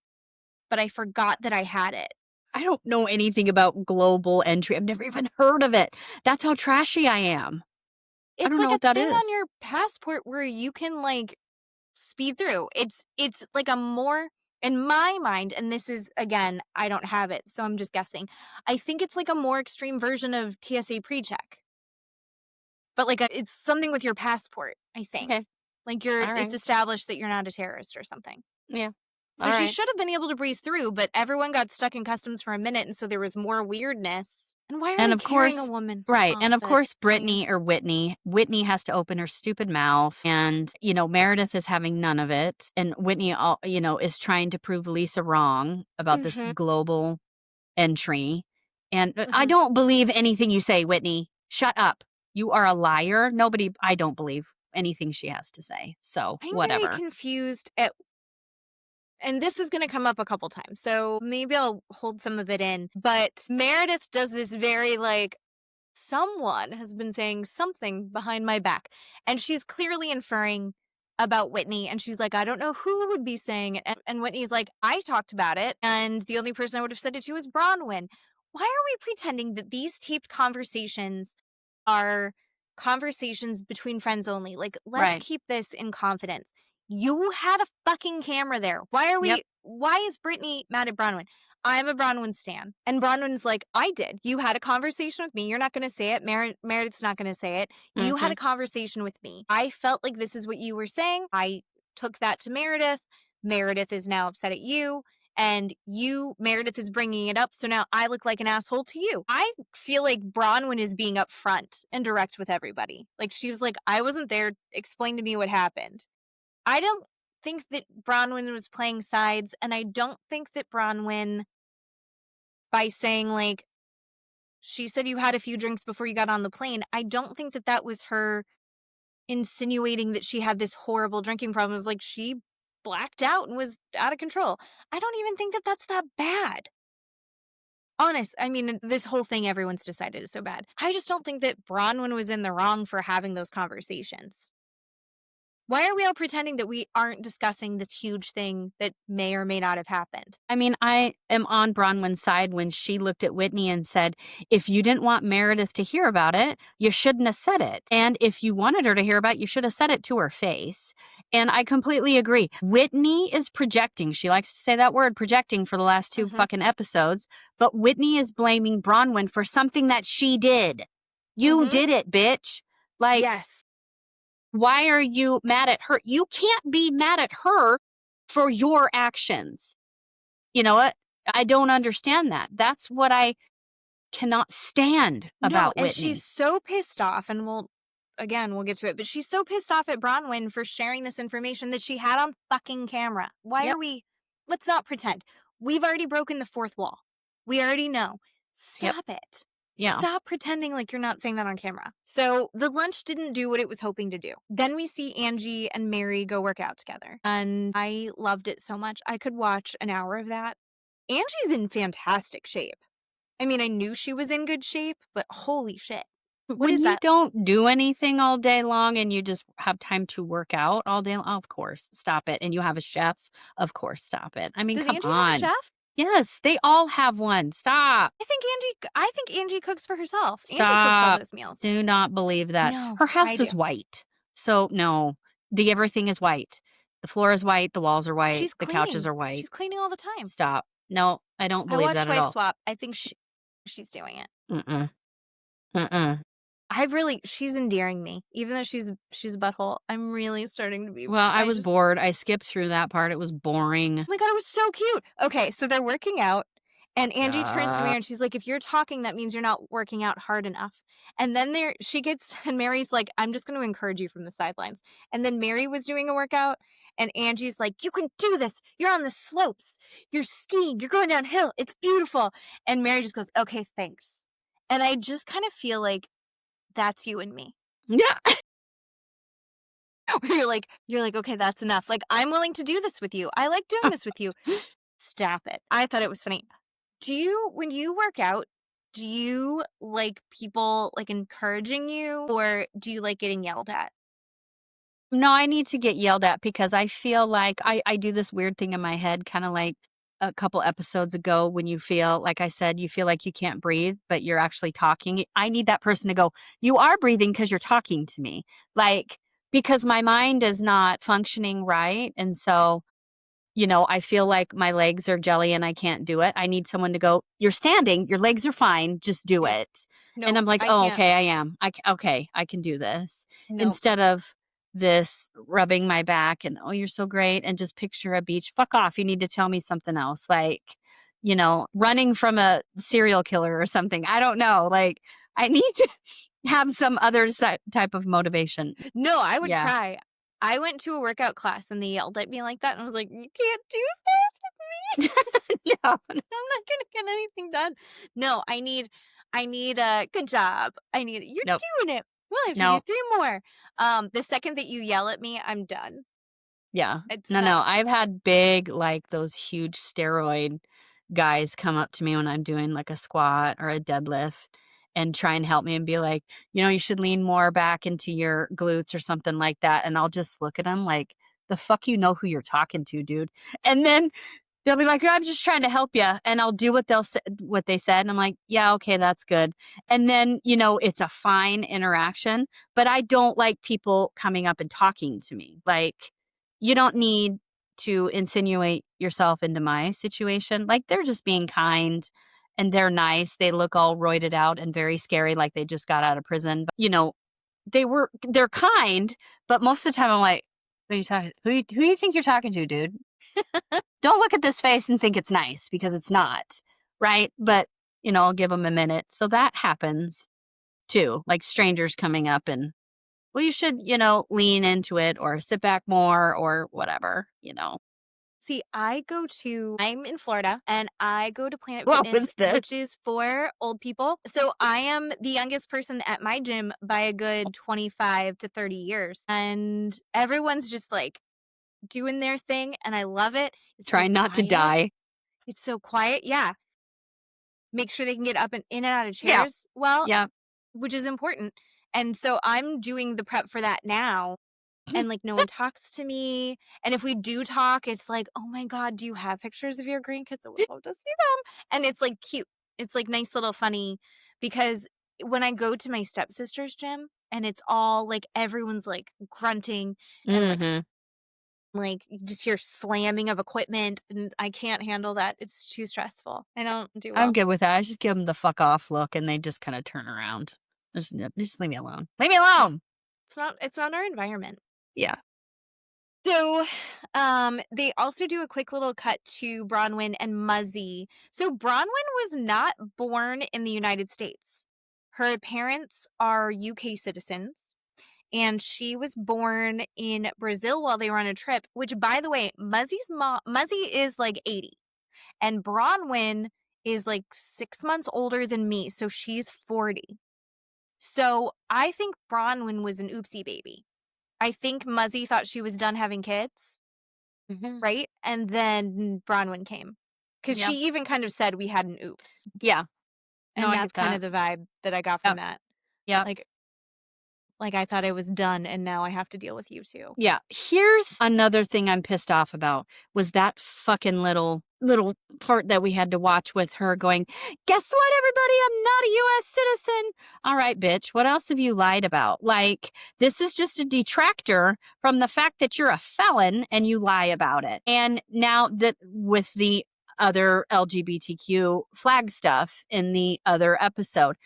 B: But I forgot that I had it.
A: I don't know anything about global entry. I've never even heard of it. That's how trashy I am.
B: It's
A: don't
B: like
A: know what
B: a
A: that
B: thing
A: is.
B: on your passport where you can like speed through. It's like a more, in my mind, and this is again, I don't have it, so I'm just guessing. I think it's like a more extreme version of TSA pre-check. But like it's something with your passport, I think.
A: Okay.
B: Like
A: All right.
B: it's established that you're not a terrorist or something.
A: Yeah.
B: So
A: All
B: she
A: right.
B: should have been able to breeze through, but everyone got stuck in customs for a minute, and so there was more weirdness. And why are
A: And
B: they
A: of
B: carrying
A: course,
B: a woman?
A: right.
B: off
A: And of
B: the
A: course,
B: plane?
A: Brittany or Whitney has to open her stupid mouth. And, Meredith is having none of it. And Whitney, is trying to prove Lisa wrong about this
B: Mhm.
A: global entry. And I
B: Mhm.
A: don't believe anything you say, Whitney. Shut up. You are a liar. I don't believe anything she has to say. So,
B: I'm very
A: whatever.
B: confused at, and this is going to come up a couple times, so maybe I'll hold some of it in. But Meredith does this very like, someone has been saying something behind my back. And she's clearly inferring about Whitney. And she's like, I don't know who would be saying it. And Whitney's like, I talked about it. And the only person I would have said it to is Bronwyn. Why are we pretending that these taped conversations are conversations between friends only? Like, let's
A: Right.
B: keep this in confidence. You had a fucking camera there.
A: Yep.
B: Why is Brittany mad at Bronwyn? I'm a Bronwyn stan. And Bronwyn's like, I did. You had a conversation with me. You're not going to say it. Meredith's not going to say it. You had a conversation with me. I felt like this is what you were saying. I took that to Meredith. Meredith is now upset at you. And Meredith is bringing it up. So now I look like an asshole to you. I feel like Bronwyn is being upfront and direct with everybody. Like she was like, I wasn't there. Explain to me what happened. I don't think that Bronwyn was playing sides. And I don't think that Bronwyn, by saying like, she said you had a few drinks before you got on the plane, I don't think that that was her insinuating that she had this horrible drinking problem. It was like she blacked out and was out of control. I don't even think that that's that bad. Honest, I mean, this whole thing everyone's decided is so bad. I just don't think that Bronwyn was in the wrong for having those conversations. Why are we all pretending that we aren't discussing this huge thing that may or may not have happened?
A: I mean, I am on Bronwyn's side when she looked at Whitney and said, if you didn't want Meredith to hear about it, you shouldn't have said it. And if you wanted her to hear about it, you should have said it to her face. And I completely agree. Whitney is projecting. She likes to say that word, projecting, for the last two fucking episodes. But Whitney is blaming Bronwyn for something that she did. You did it, bitch. Like,
B: yes.
A: Why are you mad at her? You can't be mad at her for your actions. You know what? I don't understand that. That's what I cannot stand about
B: and
A: Whitney.
B: she's so pissed off, and we'll again, we'll get to it, but she's so pissed off at Bronwyn for sharing this information that she had on fucking camera. Why
A: Yep.
B: are we, let's not pretend. We've already broken the fourth wall. We already know. Stop it.
A: Yeah.
B: Stop pretending like you're not saying that on camera. So the lunch didn't do what it was hoping to do. Then we see Angie and Mary go work out together. And I loved it so much. I could watch an hour of that. Angie's in fantastic shape. I mean, I knew she was in good shape, but holy shit.
A: When
B: is
A: you
B: that?
A: don't do anything all day long and you just have time to work out all day long, of course, stop it. And you have a chef, of course, stop it. I mean,
B: Does
A: come
B: Angie
A: on.
B: have a chef?
A: Yes, they all have one. Stop.
B: I think Angie cooks for herself. Angie cooks all
A: Stop.
B: those meals.
A: Do not believe that.
B: No,
A: Her house
B: I
A: is
B: do.
A: white. So no, everything is white. The floor is white. The walls are white.
B: She's
A: The
B: cleaning.
A: couches are white.
B: She's cleaning all the time.
A: Stop. No, I don't
B: I
A: believe
B: watched
A: that at
B: Wife
A: all.
B: Swap. I think she's doing it.
A: Mm-mm. Mm-mm.
B: She's endearing me. Even though she's a butthole, I'm really starting to be.
A: Well, I was bored. I skipped through that part. It was boring.
B: Oh my God, it was so cute. Okay, so they're working out, and Angie turns to me and she's like, if you're talking, that means you're not working out hard enough. And then and Mary's like, I'm just going to encourage you from the sidelines. And then Mary was doing a workout, and Angie's like, you can do this. You're on the slopes. You're skiing. You're going downhill. It's beautiful. And Mary just goes, okay, thanks. And I just kind of feel like that's you and me.
A: Yeah.
B: Where you're like, okay, that's enough. Like, I'm willing to do this with you. I like doing this with you. Stop it. I thought it was funny. When you work out, do you like people like encouraging you, or do you like getting yelled at?
A: No, I need to get yelled at because I feel like I do this weird thing in my head, kind of like a couple episodes ago when you feel, like I said, you feel like you can't breathe, but you're actually talking. I need that person to go, you are breathing because you're talking to me. Like, because my mind is not functioning right. And so, I feel like my legs are jelly and I can't do it. I need someone to go, you're standing, your legs are fine, just do
B: Yeah.
A: it.
B: No,
A: And I'm like,
B: I
A: oh,
B: can't.
A: okay, I am. Okay, I can do this.
B: No.
A: Instead of this rubbing my back and, oh, you're so great. And just picture a beach. Fuck off. You need to tell me something else. Like, running from a serial killer or something. I don't know. Like, I need to have some other type of motivation.
B: No, I would
A: Yeah.
B: cry. I went to a workout class and they yelled at me like that, and I was like, you can't do that to me.
A: No.
B: I'm not gonna get anything done. No, I need a good job. You're
A: Nope.
B: doing it. Well, I have to
A: Nope.
B: do 3 more. The second that you yell at me, I'm done.
A: Yeah.
B: It's
A: No.
B: not-
A: I've had big, like those huge steroid guys come up to me when I'm doing like a squat or a deadlift and try and help me and be like, you should lean more back into your glutes or something like that. And I'll just look at them like, the fuck you know who you're talking to, dude. And then they'll be like, I'm just trying to help you. And I'll do what they said. And I'm like, yeah, okay, that's good. And then, it's a fine interaction, but I don't like people coming up and talking to me. Like, you don't need to insinuate yourself into my situation. Like, they're just being kind and they're nice. They look all roided out and very scary, like they just got out of prison. But, they're kind, but most of the time I'm like, who are you talking? Who you think you're talking to, dude? Don't look at this face and think it's nice, because it's not, right? But, I'll give them a minute. So that happens too, like strangers coming up and, well, you should, lean into it or sit back more or whatever.
B: See, I'm in Florida, and I go to Planet
A: What
B: Fitness,
A: was this?
B: which is for old people. So I am the youngest person at my gym by a good 25 to 30 years. And everyone's just like doing their thing, and I love it. It's so
A: Trying not to
B: quiet.
A: die.
B: It's so quiet. Yeah. Make sure they can get up and in and out of
A: Yeah.
B: chairs. Well,
A: Yeah.
B: which is important. And so I'm doing the prep for that now. And like, no one talks to me. And if we do talk, it's like, oh my God, do you have pictures of your grandkids? I would love to see them. And it's like cute. It's like nice little funny, because when I go to my stepsister's gym and it's all like, everyone's like grunting and
A: Mm-hmm.
B: like you just hear slamming of equipment, and I can't handle that. It's too stressful. I don't do well.
A: I'm good with that. I just give them the fuck off look and they just kind of turn around. Just leave me alone. Leave me alone.
B: It's not our environment.
A: Yeah.
B: So, they also do a quick little cut to Bronwyn and Muzzy. So Bronwyn was not born in the United States. Her parents are UK citizens, and she was born in Brazil while they were on a trip, which, by the way, Muzzy is like 80, and Bronwyn is like 6 months older than me, so she's 40. So I think Bronwyn was an oopsie baby. I think Muzzy thought she was done having kids, right? And then Bronwyn came. Because
A: Yeah.
B: she even kind of said we had an oops.
A: Yeah.
B: And
A: No, I
B: that's
A: get
B: kind of
A: that.
B: the vibe that I got from
A: Yep.
B: that.
A: Yep.
B: Like I thought I was done, and now I have to deal with you too.
A: Yeah. Here's another thing I'm pissed off about was that fucking little part that we had to watch with her going, guess what, everybody? I'm not a U.S. citizen. All right, bitch. What else have you lied about? Like, this is just a detractor from the fact that you're a felon and you lie about it. And now that with the other LGBTQ flag stuff in the other episode,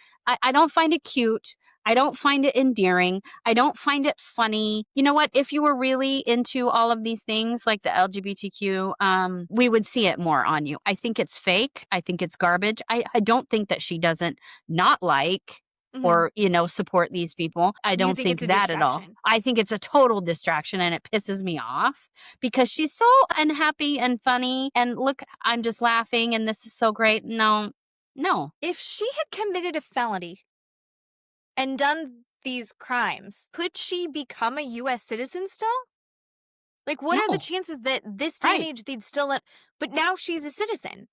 A: I don't find it cute. I don't find it endearing. I don't find it funny. You know what? If you were really into all of these things like the LGBTQ, we would see it more on you. I think it's fake. I think it's garbage. I don't think that she doesn't not like or, support these people. I don't
B: think
A: think
B: it's a
A: that at all.
B: distraction?
A: I think it's a total distraction and it pisses me off because she's so unhappy and funny. And look, I'm just laughing and this is so great. No.
B: If she had committed a felony and done these crimes, could she become a U.S. citizen still? Like, what are the
A: No.
B: chances that this day and
A: Right.
B: age they'd still let... But now she's a citizen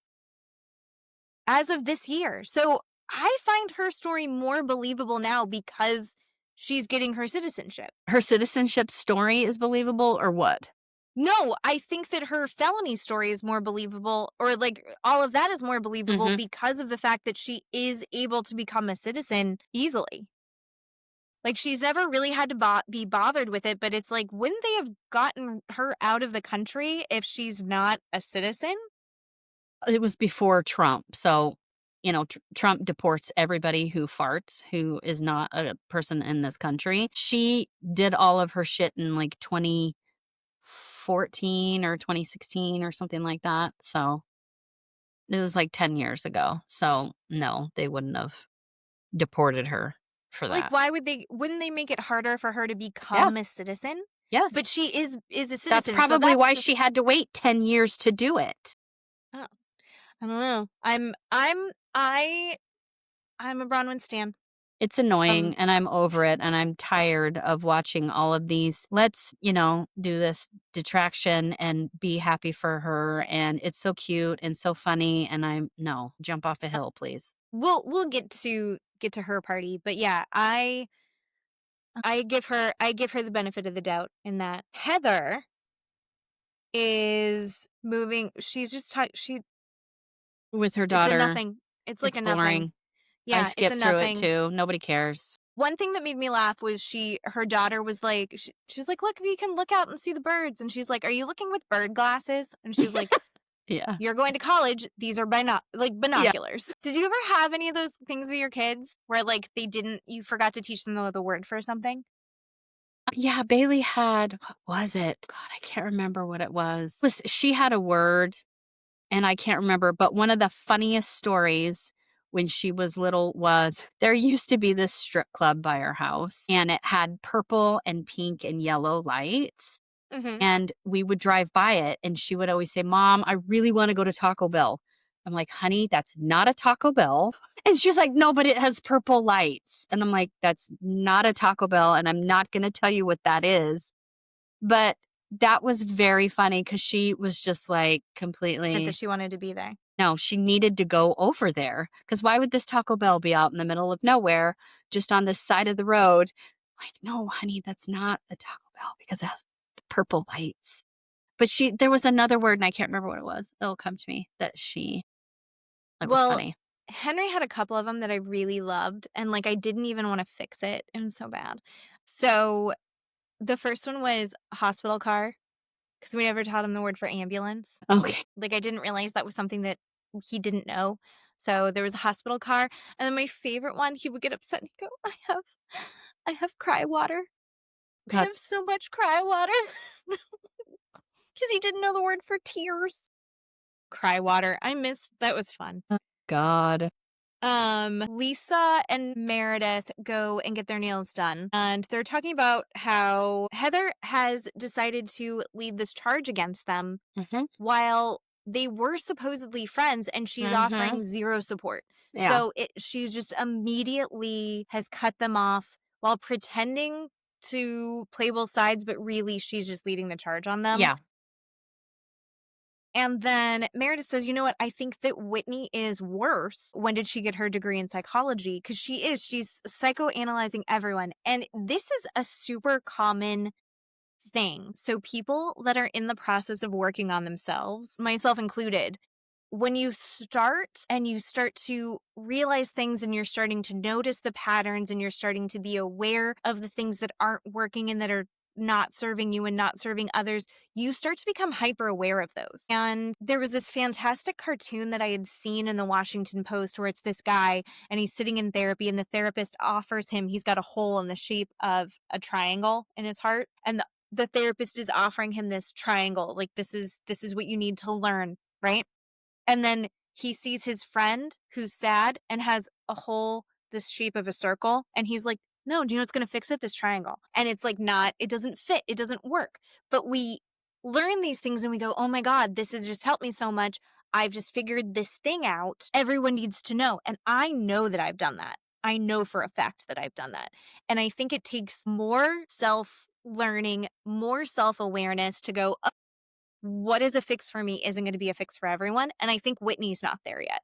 B: as of this year. So I find her story more believable now because she's getting her citizenship.
A: Her citizenship story is believable or what?
B: No, I think that her felony story is more believable, or like all of that is more believable because of the fact that she is able to become a citizen easily. Like, she's never really had to be bothered with it, but it's like, wouldn't they have gotten her out of the country if she's not a citizen?
A: It was before Trump. So, Trump deports everybody who farts, who is not a person in this country. She did all of her shit in like 2014 or 2016 or something like that. So it was like 10 years ago. So no, they wouldn't have deported her for
B: Like,
A: that.
B: why wouldn't they make it harder for her to become a citizen?
A: Yes.
B: But she is a citizen.
A: That's probably why she had to wait 10 years to do it.
B: Oh, I don't know. I'm a Bronwyn stan.
A: It's annoying and I'm over it and I'm tired of watching all of these. Let's, do this detraction and be happy for her and it's so cute and so funny and jump off a hill, please.
B: We'll get to her party, but yeah, I give her the benefit of the doubt in that. Heather is moving. She's just
A: with her daughter.
B: It's a nothing. It's like a
A: boring.
B: nothing. Yeah,
A: I skipped
B: it's a
A: through
B: nothing.
A: it too. Nobody cares.
B: One thing that made me laugh was her daughter was like, she's like, look, you can look out and see the birds. And she's like, are you looking with bird glasses? And she's like,
A: yeah.
B: You're going to college. These are binoculars. Yeah. Did you ever have any of those things with your kids where like you forgot to teach them the word for something?
A: Yeah, Bailey had, what was it? God, I can't remember what it was. She had a word and I can't remember, but one of the funniest stories when she was little was there used to be this strip club by our house and it had purple and pink and yellow lights. And we would drive by it and she would always say, Mom, I really want to go to Taco Bell. I'm like, honey, that's not a Taco Bell. And she's like, no, but it has purple lights. And I'm like, that's not a Taco Bell. And I'm not going to tell you what that is. But that was very funny because she was just like completely.
B: That she wanted to be there.
A: No, she needed to go over there. Because why would this Taco Bell be out in the middle of nowhere, just on this side of the road? Like, no, honey, that's not a Taco Bell because it has purple lights. But there was another word and I can't remember what it was. It'll come to me that was funny.
B: Henry had a couple of them that I really loved and like I didn't even want to fix it. It was so bad. So the first one was hospital car because we never taught him the word for ambulance.
A: Okay.
B: Like I didn't realize that was something that he didn't know. So there was a hospital car. And then my favorite one, he would get upset and he'd go, I have cry water. God. I have so much cry water. Because he didn't know the word for tears. Cry water. That was fun.
A: Oh, God.
B: Lisa and Meredith go and get their nails done, and they're talking about how Heather has decided to lead this charge against them while they were supposedly friends, and she's offering zero support.
A: Yeah.
B: So she's just immediately has cut them off while pretending to play both sides, but really she's just leading the charge on them.
A: Yeah.
B: And then Meredith says, you know what? I think that Whitney is worse. When did she get her degree in psychology? Because she's psychoanalyzing everyone. And this is a super common thing. So people that are in the process of working on themselves, myself included, when you start to realize things and you're starting to notice the patterns and you're starting to be aware of the things that aren't working and that are not serving you and not serving others, you start to become hyper aware of those. And there was this fantastic cartoon that I had seen in the Washington Post where it's this guy and he's sitting in therapy and the therapist offers him, he's got a hole in the shape of a triangle in his heart. And the therapist is offering him this triangle. Like, this is what you need to learn, right? And then he sees his friend who's sad and has a hole this shape of a circle. And he's like, no, do you know what's going to fix it? This triangle. And it's like it doesn't fit. It doesn't work. But we learn these things and we go, oh my God, this has just helped me so much. I've just figured this thing out. Everyone needs to know. And I know that I've done that. I know for a fact that I've done that. And I think it takes more self-learning, more self-awareness to go, oh, what is a fix for me isn't going to be a fix for everyone. And I think Whitney's not there yet.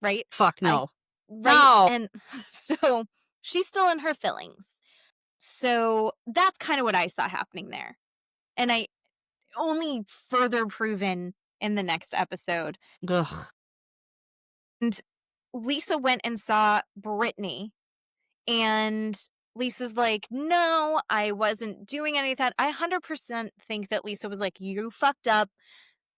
B: Right?
A: Fuck no.
B: Right.
A: No.
B: And so she's still in her feelings. So that's kind of what I saw happening there. And I only further proven in the next episode.
A: Ugh.
B: And Lisa went and saw Britney. And Lisa's like, no, I wasn't doing any of that. I 100% think that Lisa was like, you fucked up.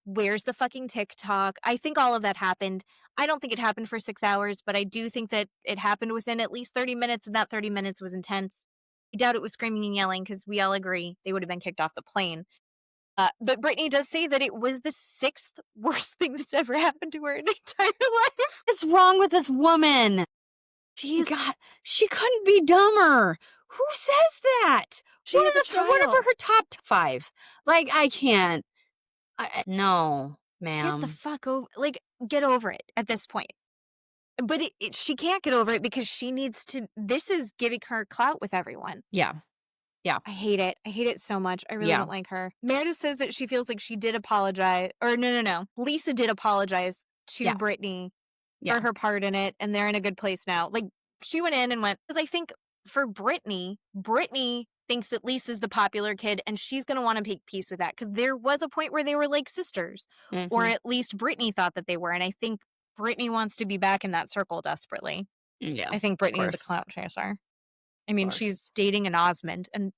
B: Where's the fucking TikTok? I think all of that happened. I don't think it happened for 6 hours, but I do think that it happened within at least 30 minutes, and that 30 minutes was intense. I doubt it was screaming and yelling because we all agree they would have been kicked off the plane. But Britney does say that it was the 6th worst thing that's ever happened to her in her entire life.
A: What's wrong with this woman? God, she couldn't be dumber. Who says that? What are her top 5? Like, I can't. No, ma'am.
B: Get the fuck over. Like, get over it at this point. But she can't get over it because she needs to. This is giving her clout with everyone.
A: Yeah. Yeah.
B: I hate it. I hate it so much. I really don't like her. Meredith says that she feels like she did apologize. Or no. Lisa did apologize to Britney for her part in it. And they're in a good place now. Like, she went in and went. Because I think for Britney thinks that Lisa's the popular kid. And she's going to want to make peace with that. Because there was a point where they were like sisters. Or at least Britney thought that they were. And I think Britney wants to be back in that circle desperately.
A: Yeah.
B: I think Britney is a clout chaser. I mean, she's dating an Osmond, and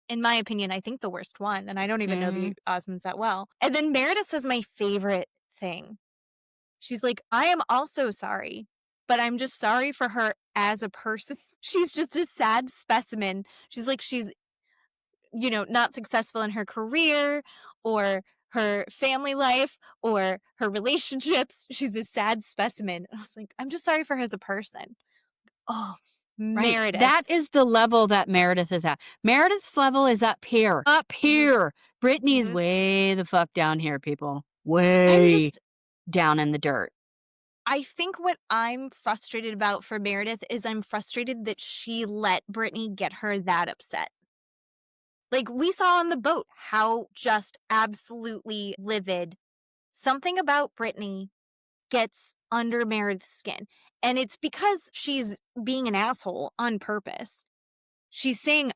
B: in my opinion, I think the worst one, and I don't even know the Osmonds that well. And then Meredith says my favorite thing. She's like, I am also sorry, but I'm just sorry for her as a person. She's just a sad specimen. She's like, she's, not successful in her career or her family life or her relationships. She's a sad specimen. I was like, I'm just sorry for her as a person. Oh,
A: right.
B: Meredith.
A: That is the level that Meredith is at. Meredith's level is up here. Up here. Brittany's way the fuck down here, people. Way down in the dirt.
B: I think what I'm frustrated about for Meredith is I'm frustrated that she let Britney get her that upset. Like, we saw on the boat how just absolutely livid something about Britney gets under Meredith's skin. And it's because she's being an asshole on purpose. She's saying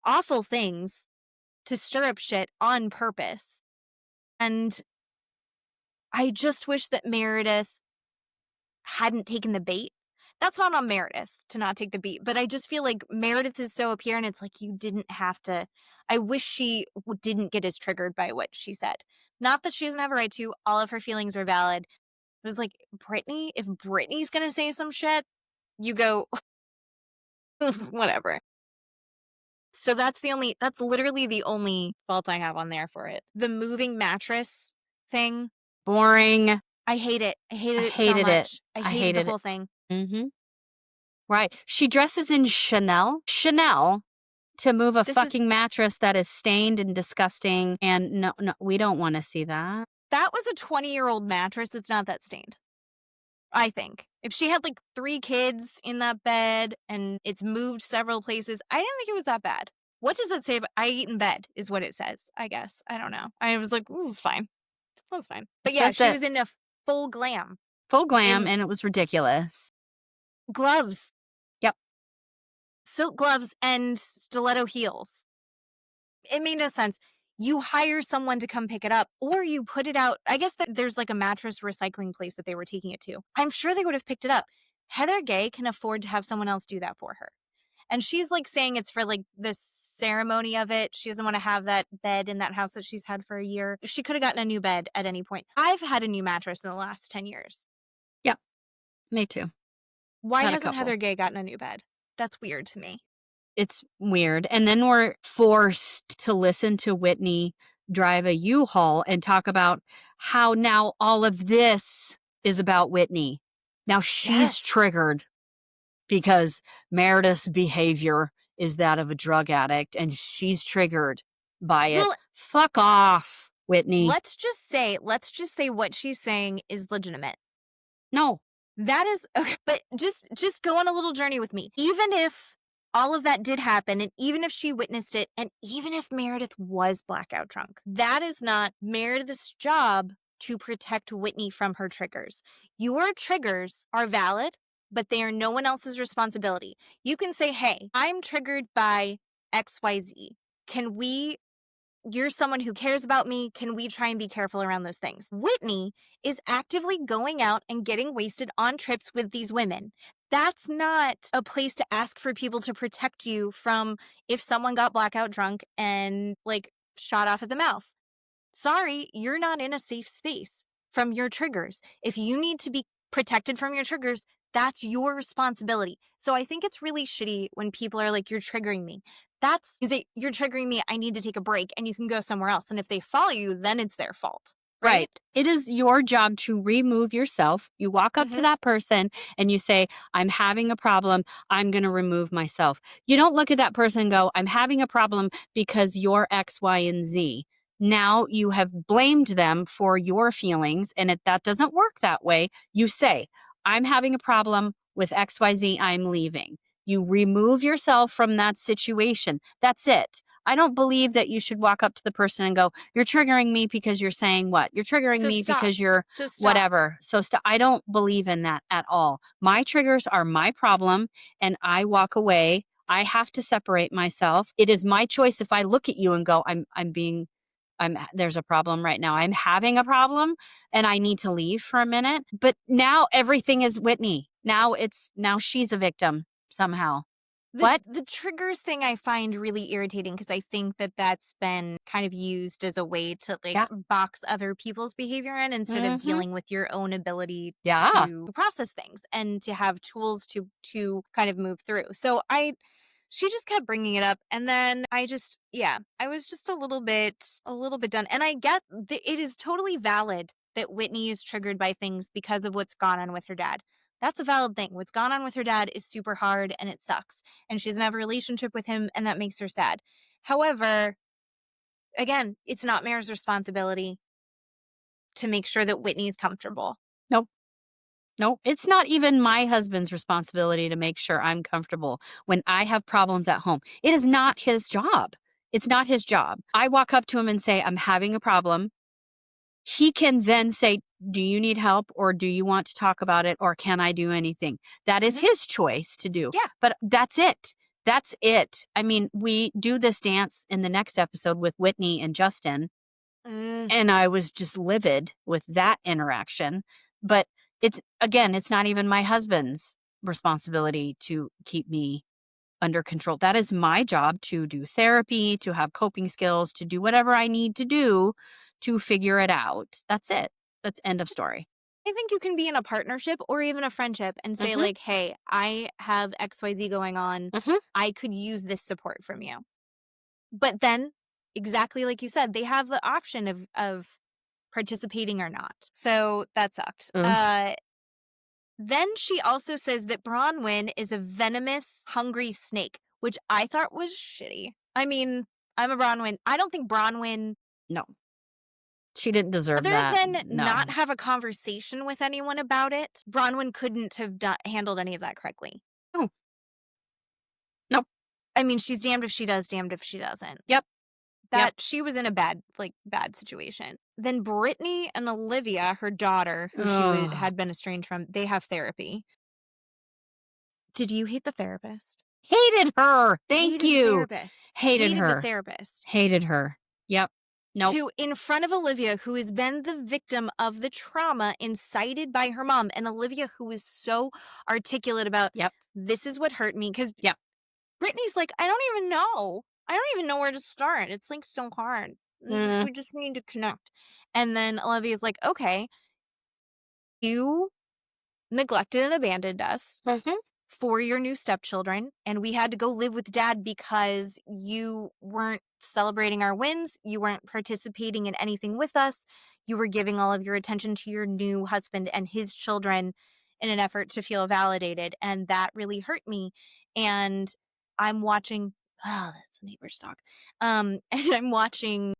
B: awful things to stir up shit on purpose. And I just wish that Meredith hadn't taken the bait. That's not on Meredith to not take the bait, but I just feel like Meredith is so up here and it's like you didn't have to. I wish she didn't get as triggered by what she said. Not that she doesn't have a right to. All of her feelings are valid. It was like, Britney, if Britney's going to say some shit, you go, whatever. So that's literally the only fault I have on there for it. The moving mattress thing.
A: Boring.
B: I hate it. I hated
A: I
B: it so
A: hated it.
B: much. I
A: I
B: hated the
A: hated it.
B: whole thing.
A: Mm-hmm. Right. She dresses in Chanel to move a
B: This is
A: fucking mattress that is stained and disgusting. And no, we don't want to see that.
B: that was a 20-year-old mattress. It's not that stained, I think. If she had like 3 kids in that bed and it's moved several places, I didn't think it was that bad. What does that say about I eat in bed is what it says, I guess. I don't know. I was like, "Ooh, it's fine. That's fine." But
A: It
B: yeah,
A: says
B: she
A: that
B: was in a full glam
A: full glam,
B: in
A: and it was ridiculous.
B: gloves,
A: Yep.
B: silk gloves, and stiletto heels. It made no sense. You hire someone to come pick it up, or you put it out. I guess that there's like a mattress recycling place that they were taking it to. I'm sure they would have picked it up. Heather Gay can afford to have someone else do that for her. And she's like saying it's for like the ceremony of it. She doesn't want to have that bed in that house that she's had for a year. She could have gotten a new bed at any point. I've had a new mattress in the last 10 years.
A: Yep. Me too.
B: Why
A: Had a
B: hasn't
A: couple.
B: Heather Gay gotten a new bed? That's weird to me.
A: It's weird. And then we're forced to listen to Whitney drive a U-Haul and talk about how now all of this is about Whitney. Now she's
B: Yes.
A: triggered because Meredith's behavior is that of a drug addict and she's triggered by it.
B: Well,
A: Fuck off, Whitney.
B: let's just say what she's saying is legitimate.
A: No.
B: That is okay, but just go on a little journey with me. Even if all of that did happen, and even if she witnessed it, and even if Meredith was blackout drunk, that is not Meredith's job to protect Whitney from her triggers. Your triggers are valid, but they are no one else's responsibility. You can say, hey, I'm triggered by XYZ. You're someone who cares about me. Can we try and be careful around those things? Whitney is actively going out and getting wasted on trips with these women. That's not a place to ask for people to protect you from if someone got blackout drunk and like shot off at the mouth. Sorry, you're not in a safe space from your triggers. If you need to be protected from your triggers, that's your responsibility. So I think it's really shitty when people are like, you're triggering me. You're triggering me. I need to take a break and you can go somewhere else. And if they follow you, then it's their fault. Right?
A: It is your job to remove yourself. You walk up to that person and you say, I'm having a problem. I'm going to remove myself. You don't look at that person and go, I'm having a problem because you're X, Y, and Z. Now you have blamed them for your feelings, and that doesn't work that way. You say, I'm having a problem with XYZ. I'm leaving. You remove yourself from that situation. That's it. I don't believe that you should walk up to the person and go, you're triggering me because you're saying what? You're triggering me because you're whatever. So I don't believe in that at all. My triggers are my problem and I walk away. I have to separate myself. It is my choice if I look at you and go, there's a problem right now. I'm having a problem and I need to leave for a minute. But now everything is Whitney. Now she's a victim somehow.
B: The triggers thing I find really irritating because I think that that's been kind of used as a way to box other people's behavior in instead of dealing with your own ability to process things and to have tools to kind of move through. So she just kept bringing it up, and then I was just a little bit done. And I get that it is totally valid that Whitney is triggered by things because of what's gone on with her dad. That's a valid thing. What's gone on with her dad is super hard and it sucks. And she doesn't have a relationship with him and that makes her sad. However, again, it's not Mare's responsibility to make sure that Whitney's comfortable.
A: No, it's not even my husband's responsibility to make sure I'm comfortable when I have problems at home. It is not his job. It's not his job. I walk up to him and say, I'm having a problem. He can then say, do you need help or do you want to talk about it or can I do anything? That is his choice to do.
B: Yeah.
A: But that's it. That's it. I mean, we do this dance in the next episode with Whitney and Justin. And I was just livid with that interaction. But it's not even my husband's responsibility to keep me under control. That is my job to do therapy, to have coping skills, to do whatever I need to do to figure it out. That's it. That's end of story.
B: I think you can be in a partnership or even a friendship and say like, hey, I have XYZ going on. I could use this support from you. But then, exactly like you said, they have the option of participating or not. So that sucked.
A: Ugh.
B: Then she also says that Bronwyn is a venomous, hungry snake, which I thought was shitty. I mean, I'm a Bronwyn. I don't think Bronwyn,
A: No. She didn't deserve
B: other
A: that.
B: than
A: No.
B: not have a conversation with anyone about it, Bronwyn couldn't have handled any of that correctly.
A: No. Nope.
B: I mean, she's damned if she does, damned if she doesn't.
A: Yep.
B: That she was in a bad situation. Then Brittany and Olivia, her daughter, who
A: Ugh.
B: had been estranged from, they have therapy. Did you hate the therapist?
A: Hated her. Thank
B: Hated the
A: you.
B: therapist.
A: Hated her.
B: the therapist.
A: Hated her. Yep. Nope.
B: In front of Olivia, who has been the victim of the trauma incited by her mom, and Olivia, who is so articulate about,
A: Yep.
B: this is what hurt me, because
A: Yep.
B: Brittany's like, I don't even know. I don't even know where to start. It's like so hard. We just need to connect. And then Olivia's like, okay, you neglected and abandoned us for your new stepchildren, and we had to go live with Dad because you weren't celebrating our wins. You weren't participating in anything with us. You were giving all of your attention to your new husband and his children in an effort to feel validated. And that really hurt me. And I'm watching, that's a neighbor's dog. And I'm watching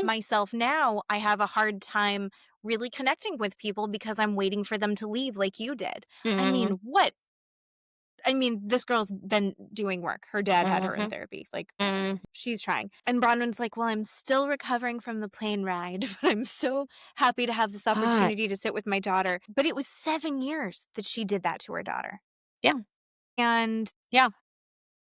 B: myself now. I have a hard time really connecting with people because I'm waiting for them to leave like you did. I mean, what? I mean, this girl's been doing work. Her dad had her in therapy. Like, she's trying. And Bronwyn's like, well, I'm still recovering from the plane ride, but I'm so happy to have this opportunity to sit with my daughter. But it was 7 years that she did that to her daughter.
A: Yeah.
B: And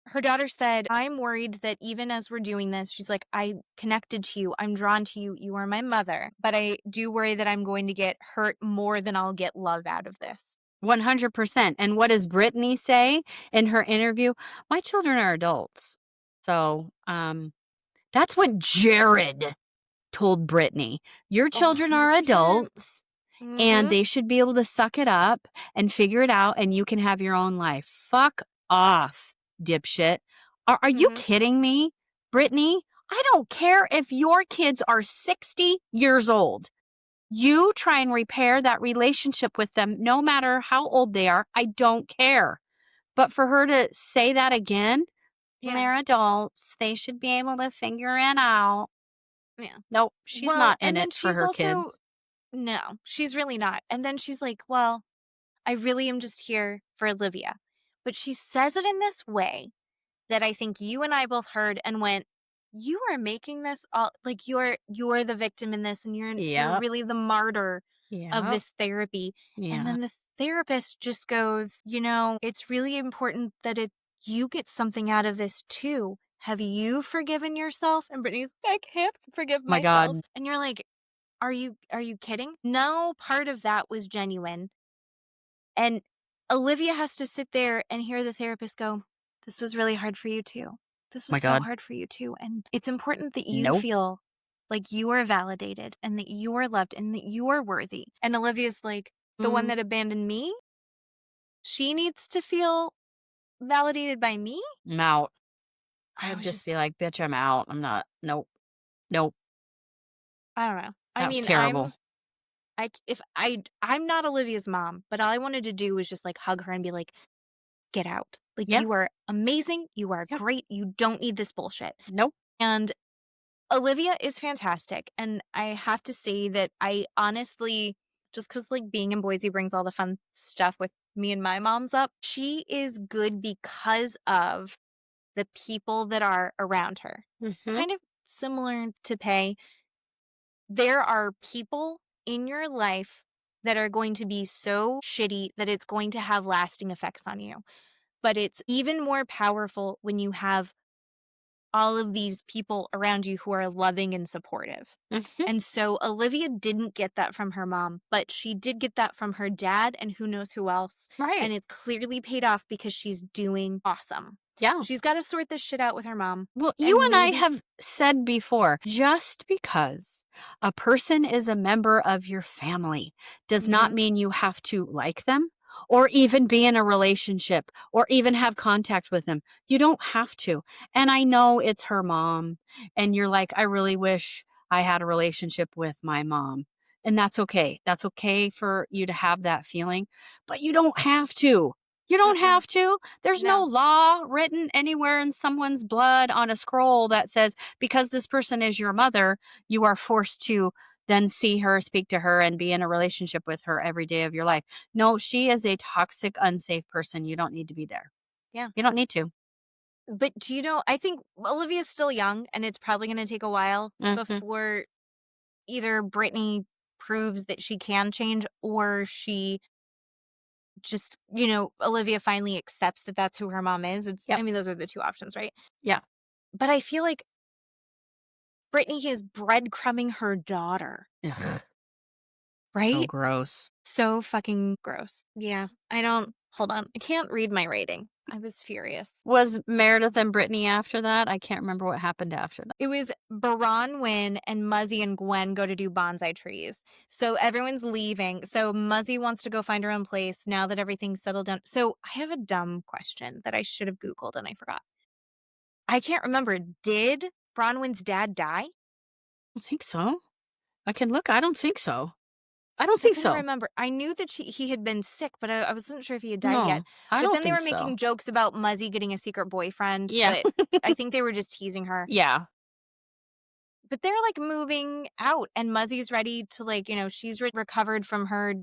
B: her daughter said, I'm worried that even as we're doing this, she's like, I connected to you. I'm drawn to you. You are my mother. But I do worry that I'm going to get hurt more than I'll get love out of this.
A: 100%. And what does Brittany say in her interview? My children are adults. So that's what Jared told Brittany. Your children are
B: 100%.
A: adults. And they should be able to suck it up and figure it out, and you can have your own life. Fuck off, dipshit. Are you kidding me, Brittany? I don't care if your kids are 60 years old. You try and repair that relationship with them, no matter how old they are. I don't care. But for her to say that again, they're adults. They should be able to figure it out.
B: Yeah.
A: Nope, she's not in it for her kids.
B: No, she's really not. And then she's like, well, I really am just here for Olivia. But she says it in this way that I think you and I both heard and went, you are making this all like you're the victim in this, and you're really the martyr of this therapy. And then the therapist just goes, it's really important that you get something out of this too. Have you forgiven yourself? And Brittany's like, I can't forgive myself. God. And you're like, Are you kidding? No part of that was genuine. And Olivia has to sit there and hear the therapist go, this was really hard for you too. This was so hard for you too. And it's important that you feel like you are validated and that you are loved and that you are worthy. And Olivia's like, the one that abandoned me, she needs to feel validated by me?
A: I'm out. I would just be like, bitch, I'm out. I'm not. Nope.
B: I don't know.
A: That was terrible.
B: I'm not Olivia's mom, but all I wanted to do was just like hug her and be like, get out. Like, you are amazing. You are great. You don't need this bullshit.
A: Nope.
B: And Olivia is fantastic. And I have to say that I honestly, just because like being in Boise brings all the fun stuff with me and my moms up, she is good because of the people that are around her. Kind of similar to Pay. There are people in your life that are going to be so shitty that it's going to have lasting effects on you. But it's even more powerful when you have all of these people around you who are loving and supportive. And so Olivia didn't get that from her mom, but she did get that from her dad and who knows who else.
A: Right.
B: And it clearly paid off because she's doing awesome.
A: Yeah.
B: She's got to sort this shit out with her mom.
A: Well, you and I have said before, just because a person is a member of your family does not mean you have to like them or even be in a relationship or even have contact with them. You don't have to. And I know it's her mom and you're like, I really wish I had a relationship with my mom. And that's okay. That's okay for you to have that feeling, but you don't have to. You don't
B: Mm-mm.
A: have to. There's no
B: No.
A: law written anywhere in someone's blood on a scroll that says because this person is your mother, you are forced to then see her, speak to her, and be in a relationship with her every day of your life. No, she is a toxic, unsafe person. You don't need to be there.
B: Yeah.
A: You don't need to.
B: But do you know, I think Olivia's still young, and it's probably going to take a while
A: Mhm.
B: before either Britney proves that she can change or she just, Olivia finally accepts that that's who her mom is.
A: Yep.
B: I mean, those are the two options, right?
A: Yeah.
B: But I feel like Britney is breadcrumbing her daughter,
A: Ugh, so
B: right?
A: gross.
B: So fucking gross. Yeah. Hold on. I can't read my rating. I was furious.
A: Was Meredith and Brittany after that? I can't remember what happened after that.
B: It was Baron and Muzzy and Gwen go to do bonsai trees. So everyone's leaving. So Muzzy wants to go find her own place now that everything's settled down. So I have a dumb question that I should have Googled and I forgot. I can't remember. Did Bronwyn's dad die?
A: I don't think so. I can look. I don't think so. I don't
B: 'Cause I
A: think
B: couldn't
A: so.
B: remember. I knew that he had been sick, but I wasn't sure if he had died yet.
A: No, I
B: But
A: don't
B: then they
A: think
B: were
A: so.
B: making jokes about Muzzy getting a secret boyfriend,
A: Yeah.
B: but I think they were just teasing her.
A: Yeah.
B: But they're like moving out and Muzzy's ready to she's recovered from her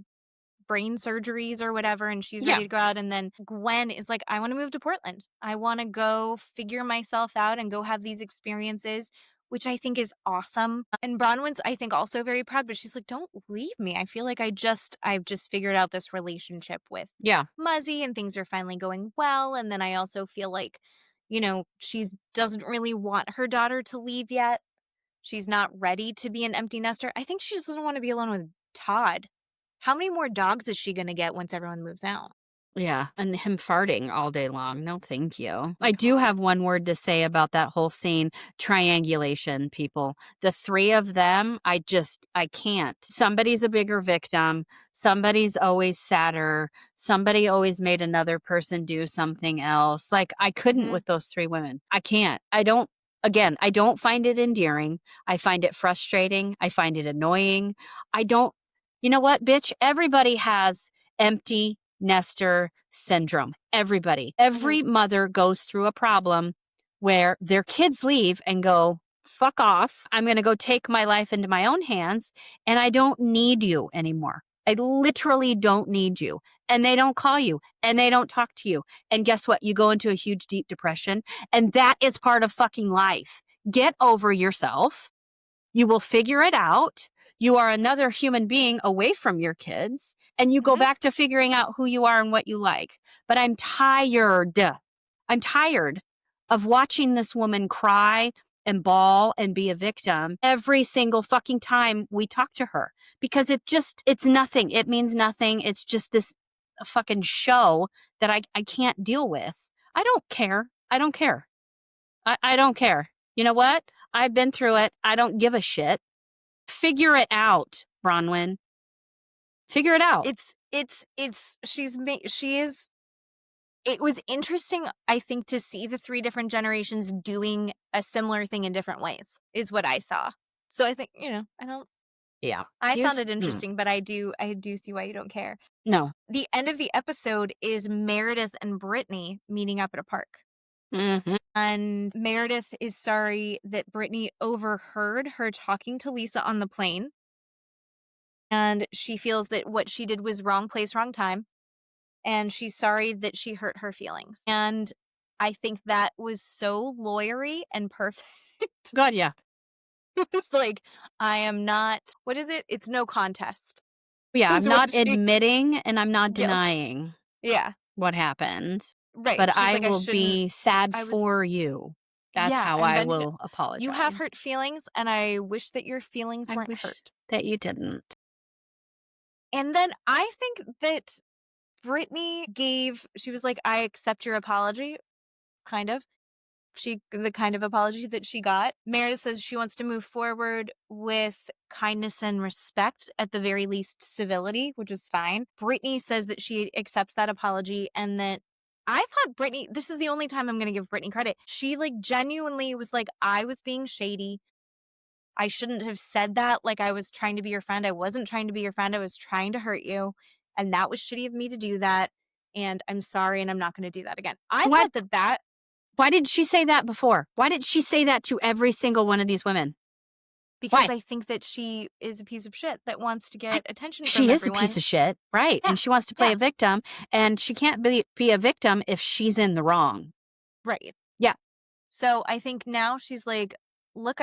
B: brain surgeries or whatever, and she's
A: Yeah.
B: ready to go out. And then Gwen is like, I want to move to Portland. I want to go figure myself out and go have these experiences, which I think is awesome. And Bronwyn's, I think, also very proud, but she's like, don't leave me. I feel like I've just figured out this relationship with
A: Yeah.
B: Muzzy and things are finally going well. And then I also feel like, she doesn't really want her daughter to leave yet. She's not ready to be an empty nester. I think she just doesn't want to be alone with Todd. How many more dogs is she going to get once everyone moves out?
A: Yeah. And him farting all day long. No, thank you.
B: Oh
A: I do
B: God.
A: have one word to say about that whole scene. Triangulation, people. The three of them, I can't. Somebody's a bigger victim. Somebody's always sadder. Somebody always made another person do something else. Like, I couldn't
B: Mhm.
A: with those three women. I can't. I don't find it endearing. I find it frustrating. I find it annoying. You know what, bitch? Everybody has empty nester syndrome. Everybody. Every mother goes through a problem where their kids leave and go, fuck off. I'm going to go take my life into my own hands and I don't need you anymore. I literally don't need you. And they don't call you and they don't talk to you. And guess what? You go into a huge, deep depression. And that is part of fucking life. Get over yourself. You will figure it out. You are another human being away from your kids, and you go
B: Mhm.
A: back to figuring out who you are and what you like. But I'm tired. I'm tired of watching this woman cry and bawl and be a victim every single fucking time we talk to her because it's nothing. It means nothing. It's just this fucking show that I can't deal with. I don't care. I don't care. I don't care. You know what? I've been through it. I don't give a shit. Figure it out, Bronwyn. Figure it out.
B: She is. It was interesting, I think, to see the three different generations doing a similar thing in different ways, is what I saw. So I think,
A: Yeah.
B: I found it interesting, but I do see why you don't care.
A: No.
B: The end of the episode is Meredith and Brittany meeting up at a park.
A: Mm-hmm.
B: And Meredith is sorry that Brittany overheard her talking to Lisa on the plane. And she feels that what she did was wrong place, wrong time. And she's sorry that she hurt her feelings. And I think that was so lawyery and perfect.
A: God, yeah.
B: It was like, I am not, what is it? It's no contest.
A: Yeah, I'm
B: Is what
A: not
B: she-
A: admitting and I'm not
B: Yes.
A: denying
B: Yeah.
A: what happened.
B: Right.
A: But
B: She's
A: I
B: like,
A: will be sad
B: I was-
A: for you. That's
B: Yeah,
A: how
B: and
A: I
B: then
A: will apologize.
B: You have hurt feelings, and I wish that your feelings
A: I
B: weren't
A: wish
B: hurt.
A: that you didn't.
B: And then I think that Brittany she was like, I accept your apology, kind of. The kind of apology that she got. Meredith says she wants to move forward with kindness and respect, at the very least civility, which is fine. Brittany says that she accepts that apology, and that I thought Brittany, this is the only time I'm going to give Brittany credit. She genuinely was like, I was being shady. I shouldn't have said that like I was trying to be your friend. I wasn't trying to be your friend. I was trying to hurt you. And that was shitty of me to do that. And I'm sorry, and I'm not going to do that again. I
A: What?
B: thought that
A: Why did she say that before? Why did she say that to every single one of these women?
B: because
A: Why?
B: I think that she is a piece of shit that wants to get attention from
A: She is a
B: everyone.
A: piece of shit, right?
B: Yeah,
A: And she wants to play
B: yeah.
A: a victim, and she can't be a victim if she's in the wrong.
B: Right.
A: Yeah.
B: So I think now she's like, look,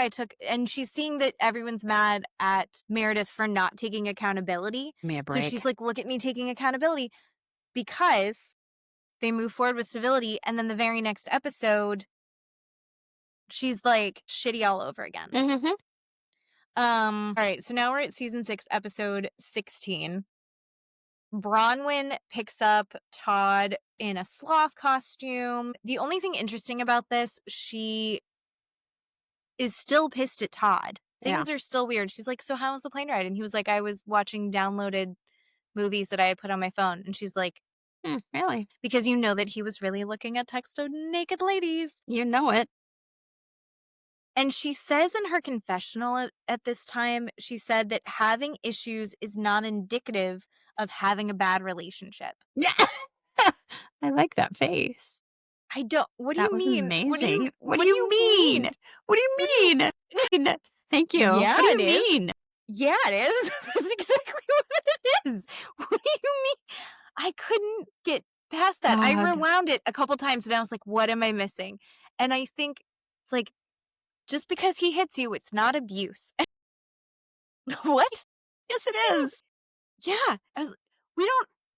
B: and she's seeing that everyone's mad at Meredith for not taking accountability.
A: Give me a
B: So
A: break.
B: she's like, look at me taking accountability, because they move forward with civility. And then the very next episode, she's like shitty all over again.
A: Mm-hmm.
B: All right. So now we're at season 6, episode 16. Bronwyn picks up Todd in a sloth costume. The only thing interesting about this, she is still pissed at Todd. Things are still weird. She's like, so how was the plane ride? And he was like, I was watching downloaded movies that I had put on my phone. And she's like,
A: Really?
B: because you know that he was really looking at text of naked ladies.
A: You know it.
B: And she says in her confessional at this time, she said that having issues is not indicative of having a bad relationship.
A: Yeah. I like that face.
B: I don't. What do
A: That
B: you
A: was
B: mean?
A: amazing.
B: What do you mean?
A: What do you mean? Thank you.
B: Yeah,
A: what do
B: it
A: you
B: is.
A: mean?
B: Yeah, it is. That's exactly what it is. What do you mean? I couldn't get past that. I
A: God.
B: rewound it a couple times and I was like, what am I missing? And I think it's like, just because he hits you, it's not abuse. What?
A: Yes, it is.
B: Yeah.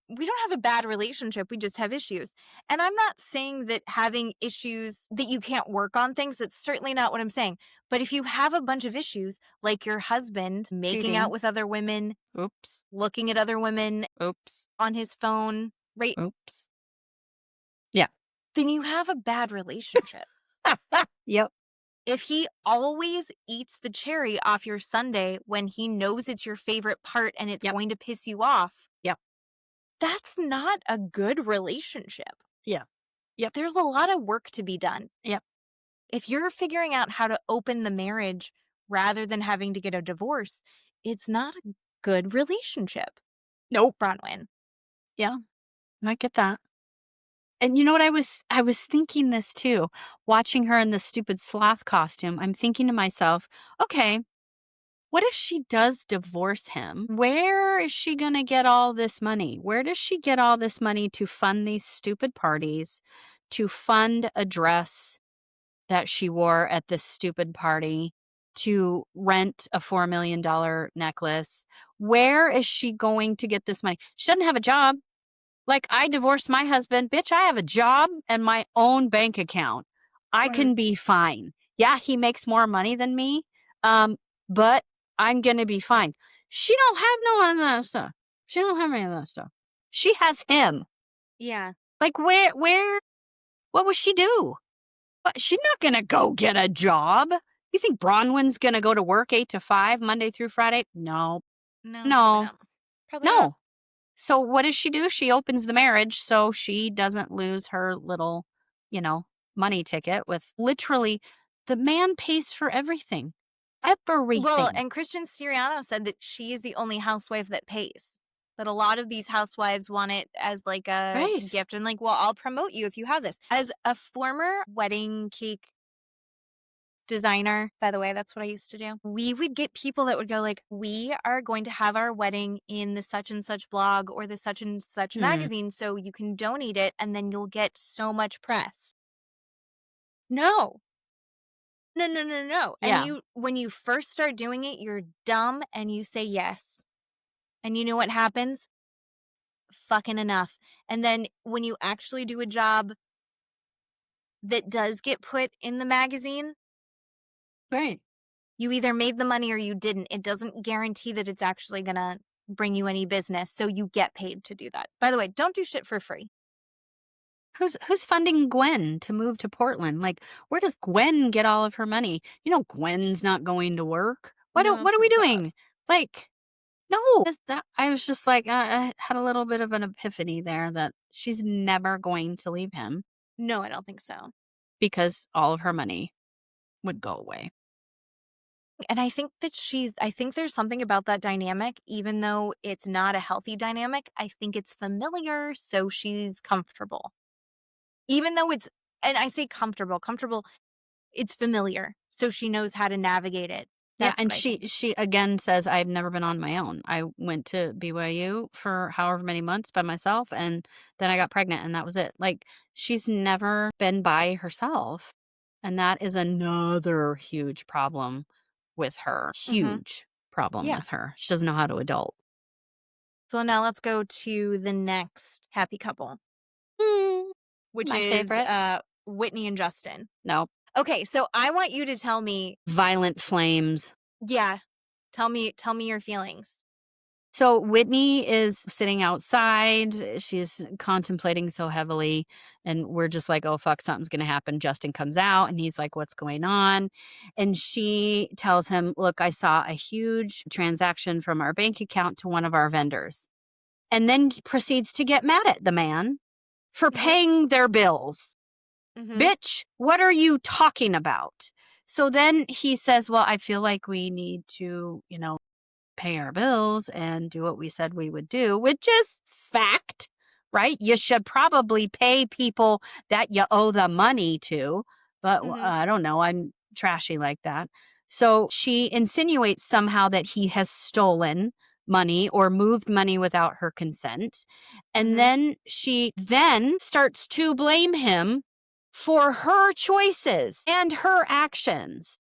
B: We don't have a bad relationship. We just have issues. And I'm not saying that having issues that you can't work on things. That's certainly not what I'm saying. But if you have a bunch of issues, like your husband making
A: Cheating.
B: out with other women,
A: Oops.
B: looking at other women
A: Oops.
B: on his phone, right?
A: Oops. Yeah.
B: Then you have a bad relationship.
A: Yep.
B: If he always eats the cherry off your sundae when he knows it's your favorite part and it's going to piss you off.
A: Yep.
B: That's not a good relationship.
A: Yeah. Yep.
B: There's a lot of work to be done.
A: Yep.
B: If you're figuring out how to open the marriage rather than having to get a divorce, it's not a good relationship.
A: Nope.
B: Bronwyn.
A: Yeah. I get that. And you know what, I was thinking this too, watching her in the stupid sloth costume. I'm thinking to myself, okay, what if she does divorce him? Where is she going to get all this money? Where does she get all this money to fund these stupid parties, to fund a dress that she wore at this stupid party, to rent a $4 million necklace? Where is she going to get this money? She doesn't have a job. Like, I divorced my husband. Bitch, I have a job and my own bank account. I can be fine. Yeah, he makes more money than me, but I'm going to be fine. She don't have no of that stuff. She don't have any of that stuff. She has him.
B: Yeah.
A: Like, what would she do? But she's not going to go get a job. You think Bronwyn's going to go to work 8 to 5, Monday through Friday? No.
B: No. Probably
A: No.
B: not.
A: So what does she do? She opens the marriage so she doesn't lose her little, money ticket with literally the man pays for everything. Everything.
B: Well, and Christian Siriano said that she is the only housewife that pays. That a lot of these housewives want it as like a
A: Right.
B: gift. And like, well, I'll promote you if you have this. As a former wedding cake designer, by the way, that's what I used to do. We would get people that would go like, we are going to have our wedding in the such and such blog or the such and such magazine, so you can donate it and then you'll get so much press. No. No.
A: Yeah.
B: And when you first start doing it, you're dumb and you say yes. And you know what happens? Fucking enough. And then when you actually do a job that does get put in the magazine,
A: Right.
B: you either made the money or you didn't. It doesn't guarantee that it's actually going to bring you any business, so you get paid to do that. By the way, don't do shit for free.
A: Who's funding Gwen to move to Portland? Like, where does Gwen get all of her money? Gwen's not going to work. What
B: No,
A: are we
B: thank God.
A: doing? Like, no. I was just like, I had a little bit of an epiphany there that she's never going to leave him
B: No, I don't think so.
A: because all of her money would go away.
B: And I think that I think there's something about that dynamic, even though it's not a healthy dynamic, I think it's familiar, so she's comfortable. Even though and I say comfortable, it's familiar, so she knows how to navigate it.
A: Yeah,
B: That's
A: and
B: what I
A: she
B: think.
A: she again says, "I've never been on my own. I went to BYU for however many months by myself, and then I got pregnant, and that was it." Like, she's never been by herself, and that is another huge problem with her.
B: Mhm.
A: Huge problem
B: Yeah.
A: with her. She doesn't know how to adult.
B: So now let's go to the next happy couple,
A: Mm,
B: which
A: my
B: is,
A: favorite.
B: Whitney and Justin.
A: No.
B: Okay, so I want you to tell me.
A: Violent flames.
B: Yeah, tell me your feelings.
A: So Whitney is sitting outside. She's contemplating so heavily. And we're just like, oh, fuck, something's going to happen. Justin comes out and he's like, what's going on? And she tells him, look, I saw a huge transaction from our bank account to one of our vendors. And then proceeds to get mad at the man for
B: Mhm,
A: paying their bills.
B: mhm,
A: Bitch, what are you talking about? So then he says, well, I feel like we need to, pay our bills and do what we said we would do, which is fact, right? You should probably pay people that you owe the money to, but
B: mhm,
A: I don't know. I'm trashy like that. So she insinuates somehow that he has stolen money or moved money without her consent. And
B: mhm,
A: then she then starts to blame him for her choices and her actions.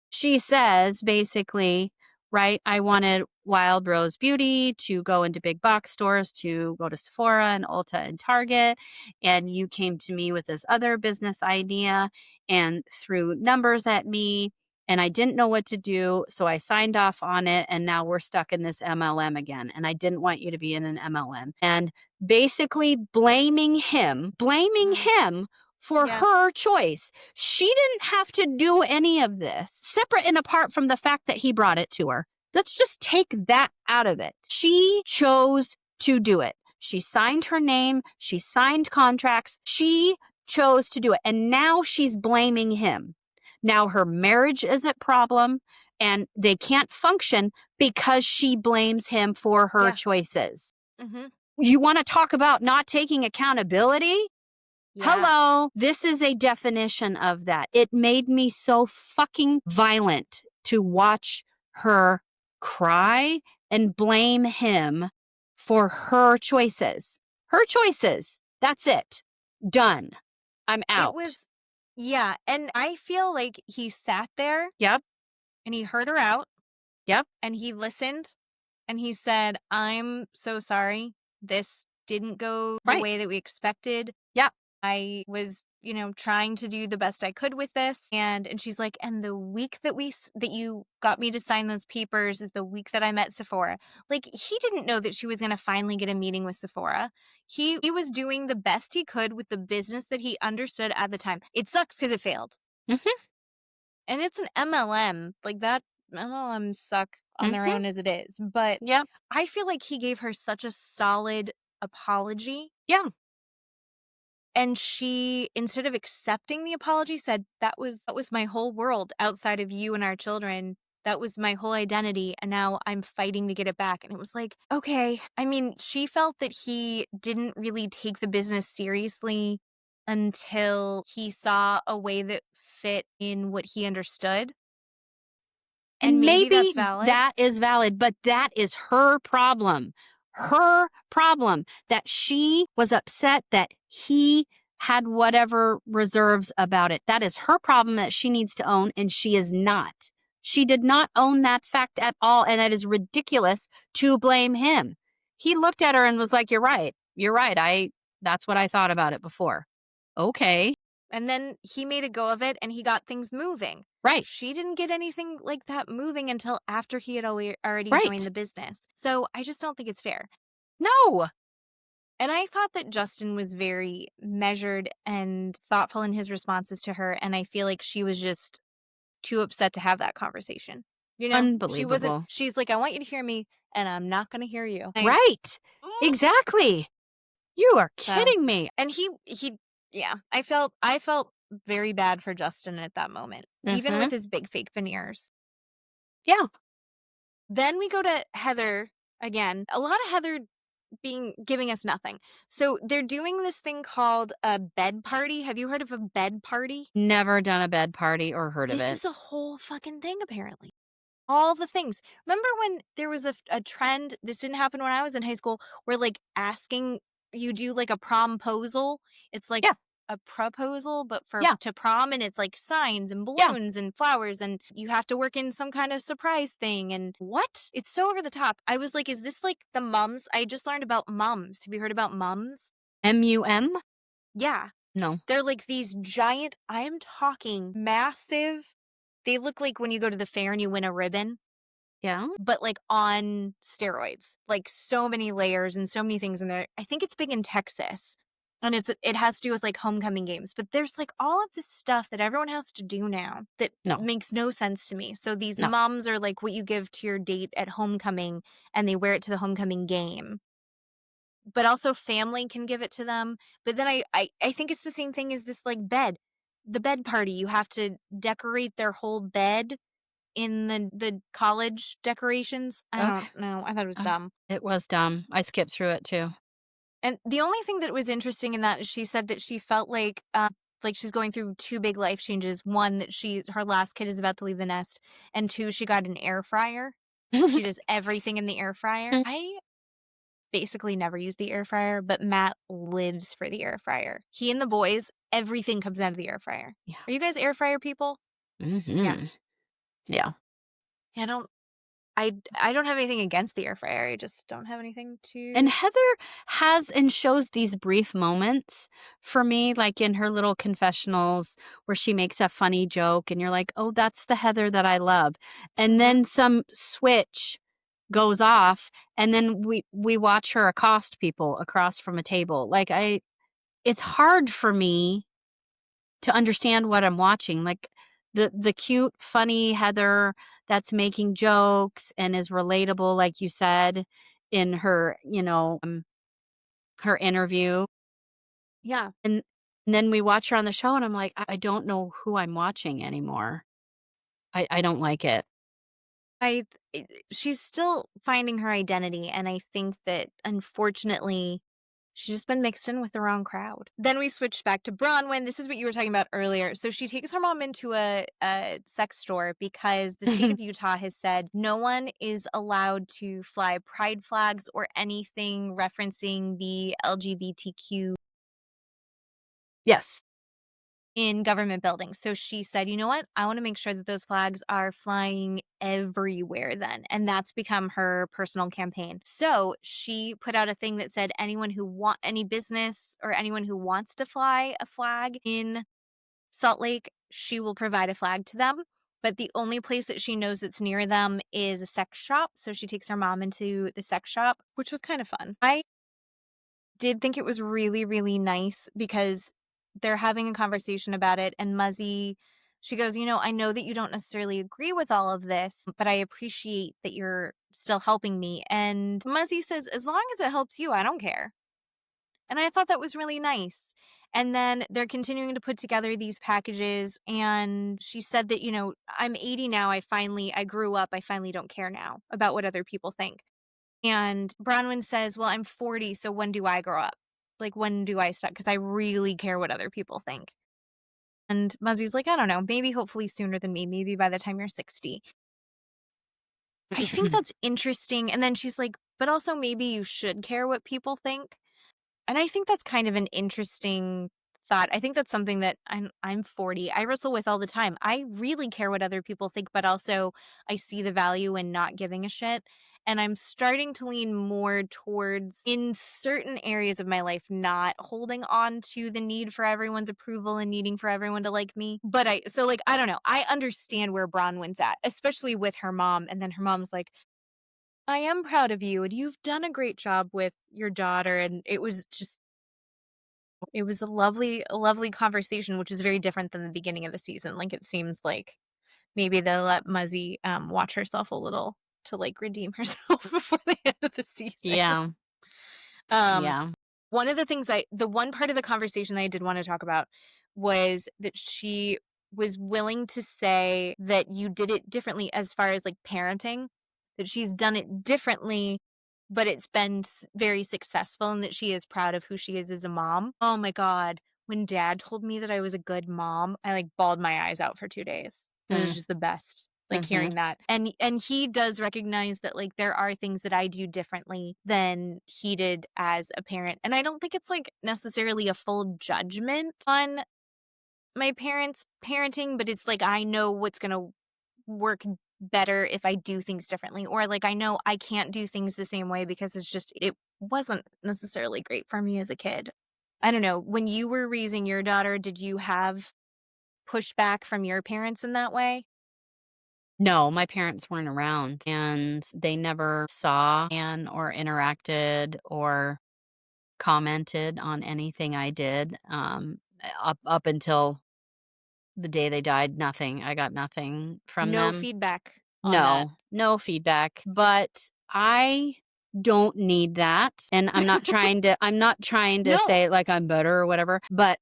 A: She says basically, right, I wanted Wild Rose Beauty to go into big box stores, to go to Sephora and Ulta and Target. And you came to me with this other business idea and threw numbers at me. And I didn't know what to do. So I signed off on it. And now we're stuck in this MLM again. And I didn't want you to be in an MLM. And basically blaming
B: mhm.
A: him for
B: Yeah,
A: her choice. She didn't have to do any of this, separate and apart from the fact that he brought it to her. Let's just take that out of it. She chose to do it. She signed her name. She signed contracts. She chose to do it. And now she's blaming him. Now her marriage is at problem and they can't function because she blames him for her
B: yeah,
A: choices.
B: mhm,
A: You want to talk about not taking accountability?
B: yeah,
A: Hello, this is a definition of that. It made me so fucking violent to watch her cry and blame him for her choices. Her choices. That's it. Done. I'm
B: it
A: out.
B: was yeah, and I feel like he sat there
A: Yep.
B: and he heard her out
A: Yep.
B: and he listened and he said, "I'm so sorry. This didn't go the
A: Right.
B: way that we expected.
A: Yep.
B: I was, trying to do the best I could with this." And she's like, "And the week that you got me to sign those papers is the week that I met Sephora." Like, he didn't know that she was going to finally get a meeting with Sephora. He was doing the best he could with the business that he understood at the time. It sucks because it failed.
A: Mm-hmm.
B: And it's an MLM. Like, that MLMs suck on their
A: Mm-hmm.
B: own as it is. But
A: Yep.
B: I feel like he gave her such a solid apology.
A: Yeah.
B: And she, instead of accepting the apology, said, that was my whole world outside of you and our children. That was my whole identity. And now I'm fighting to get it back. And it was like, okay. I mean, she felt that he didn't really take the business seriously until he saw a way that fit in what he understood. And
A: And
B: maybe that's
A: maybe
B: valid.
A: that is valid, but that is her problem. Her problem that she was upset that he had whatever reserves about it. That is her problem that she needs to own, and she is not. She did not own that fact at all, and that is ridiculous to blame him. He looked at her and was like, "You're right. You're right. That's what I thought about it before." Okay.
B: And then he made a go of it and he got things moving.
A: Right.
B: She didn't get anything like that moving until after he had already joined
A: Right.
B: the business. So I just don't think it's fair.
A: No.
B: And I thought that Justin was very measured and thoughtful in his responses to her. And I feel like she was just too upset to have that conversation.
A: Unbelievable.
B: She's like, I want you to hear me and I'm not going to hear you.
A: Right. Exactly. You are
B: So,
A: kidding me.
B: and yeah, I felt very bad for Justin at that moment, even
A: Mhm.
B: with his big fake veneers.
A: Yeah.
B: Then we go to Heather again. A lot of Heather giving us nothing. So they're doing this thing called a bed party. Have you heard of a bed party?
A: Never done a bed party or heard of
B: This
A: it.
B: is a whole fucking thing, apparently. All the things. Remember when there was a trend, this didn't happen when I was in high school, where like asking, you do like a promposal. It's like
A: Yeah.
B: a proposal, but
A: Yeah.
B: to prom, and it's like signs and
A: Yeah.
B: balloons and flowers, and you have to work in some kind of surprise thing. And what? It's so over the top. I was like, is this like the mums? I just learned about mums. Have you heard about mums?
A: MUM?
B: Yeah.
A: No.
B: They're like these giant, I'm talking massive. They look like when you go to the fair and you win a ribbon,
A: Yeah.
B: but like on steroids. Like so many layers and so many things in there. I think it's big in Texas. And it has to do with like homecoming games. But there's like all of this stuff that everyone has to do now that
A: No.
B: makes no sense to me. So these
A: No.
B: mums are like what you give to your date at homecoming, and they wear it to the homecoming game. But also family can give it to them. But then I think it's the same thing as this like bed. The bed party. You have to decorate their whole bed in the college decorations. I
A: Okay.
B: don't know. I thought it was dumb.
A: It was dumb. I skipped through it too.
B: And the only thing that was interesting in that is she said that she felt like she's going through two big life changes. One, that her last kid is about to leave the nest, and two, she got an air fryer. She does everything in the air fryer. I basically never use the air fryer, but Matt lives for the air fryer. He and the boys, everything comes out of the air fryer.
A: Yeah.
B: Are you guys air fryer people?
A: Mm-hmm. Yeah.
B: I don't have anything against the air fryer. I just don't have anything to.
A: And Heather has and shows these brief moments for me, like in her little confessionals where she makes a funny joke and you're like, oh, that's the Heather that I love. And then some switch goes off and then we watch her accost people across from a table. Like it's hard for me to understand what I'm watching. Like the cute, funny Heather that's making jokes and is relatable, like you said, in her, her interview.
B: Yeah.
A: And then we watch her on the show and I'm like, I don't know who I'm watching anymore. I don't like it.
B: She's still finding her identity, and I think that unfortunately she's just been mixed in with the wrong crowd. Then we switch back to Bronwyn. This is what you were talking about earlier. So she takes her mom into a sex store because the state of Utah has said no one is allowed to fly pride flags or anything referencing the LGBTQ
A: Yes.
B: in government buildings. So she said, you know what? I want to make sure that those flags are flying everywhere then. And that's become her personal campaign. So she put out a thing that said any business or anyone who wants to fly a flag in Salt Lake, she will provide a flag to them. But the only place that she knows that's near them is a sex shop. So she takes her mom into the sex shop, which was kind of fun. I did think it was really, really nice because they're having a conversation about it, and Muzzy, she goes, I know that you don't necessarily agree with all of this, but I appreciate that you're still helping me. And Muzzy says, as long as it helps you, I don't care. And I thought that was really nice. And then they're continuing to put together these packages, and she said that, I'm 80 now, I grew up, I finally don't care now about what other people think. And Bronwyn says, well, I'm 40, so when do I grow up? Like, when do I stop? Because I really care what other people think. And Muzzy's like, I don't know, maybe hopefully sooner than me, maybe by the time you're 60. I think that's interesting. And then she's like, but also maybe you should care what people think. And I think that's kind of an interesting thought. I think that's something that I'm 40. I wrestle with all the time. I really care what other people think, but also I see the value in not giving a shit. And I'm starting to lean more towards, in certain areas of my life, not holding on to the need for everyone's approval and needing for everyone to like me. But I don't know. I understand where Bronwyn's at, especially with her mom. And then her mom's like, I am proud of you, and you've done a great job with your daughter. And it was a lovely conversation, which is very different than the beginning of the season. Like, it seems like maybe they'll let Muzzy watch herself a little to like redeem herself before the end of the season.
A: Yeah. Yeah.
B: One of the things the one part of the conversation that I did want to talk about was that she was willing to say that you did it differently as far as, like, parenting, that she's done it differently, but it's been very successful and that she is proud of who she is as a mom. Oh my God. When dad told me that I was a good mom, I like bawled my eyes out for 2 days. It was
A: Mm.
B: just the best, like
A: Mhm.
B: hearing that. And he does recognize that like there are things that I do differently than he did as a parent. And I don't think it's like necessarily a full judgment on my parents' parenting, but it's like I know what's going to work better if I do things differently, or like I know I can't do things the same way because it wasn't necessarily great for me as a kid. I don't know. When you were raising your daughter, did you have pushback from your parents in that way?
A: No, my parents weren't around, and they never saw or interacted or commented on anything I did, up until the day they died. Nothing. I got nothing from
B: No
A: them.
B: feedback on that.
A: No feedback, but I don't need that, and I'm not trying to
B: No.
A: say, like, I'm better or whatever, but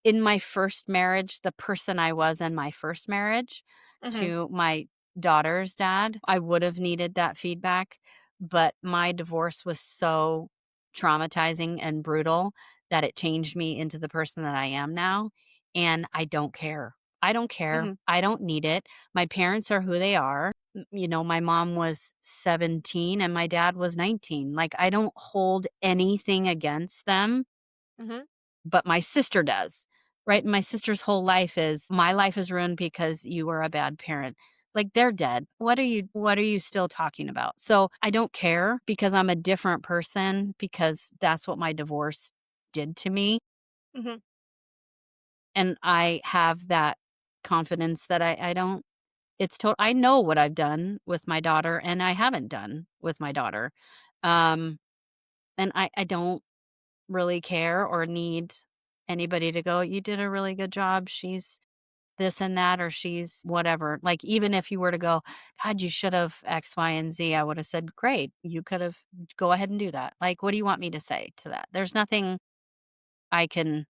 A: in my first marriage, the person I was in my first marriage
B: Mhm.
A: to my daughter's dad, I would have needed that feedback, but my divorce was so traumatizing and brutal that it changed me into the person that I am now, and I don't care. I don't care.
B: Mhm.
A: I don't need it. My parents are who they are. My mom was 17 and my dad was 19. Like, I don't hold anything against them,
B: Mhm.
A: but my sister does, right? My sister's whole life is, my life is ruined because you were a bad parent. Like, they're dead. What are you still talking about? So I don't care because I'm a different person, because that's what my divorce did to me.
B: Mhm.
A: And I have that confidence that I don't, I know what I've done with my daughter and I haven't done with my daughter. Um, and I don't really care or need anybody to go, "You did a really good job. She's this and that," or "She's whatever." Like, even if you were to go, "God, you should have X, Y, and Z," I would have said, "Great. You could have, go ahead and do that." Like, what do you want me to say to that? There's nothing I can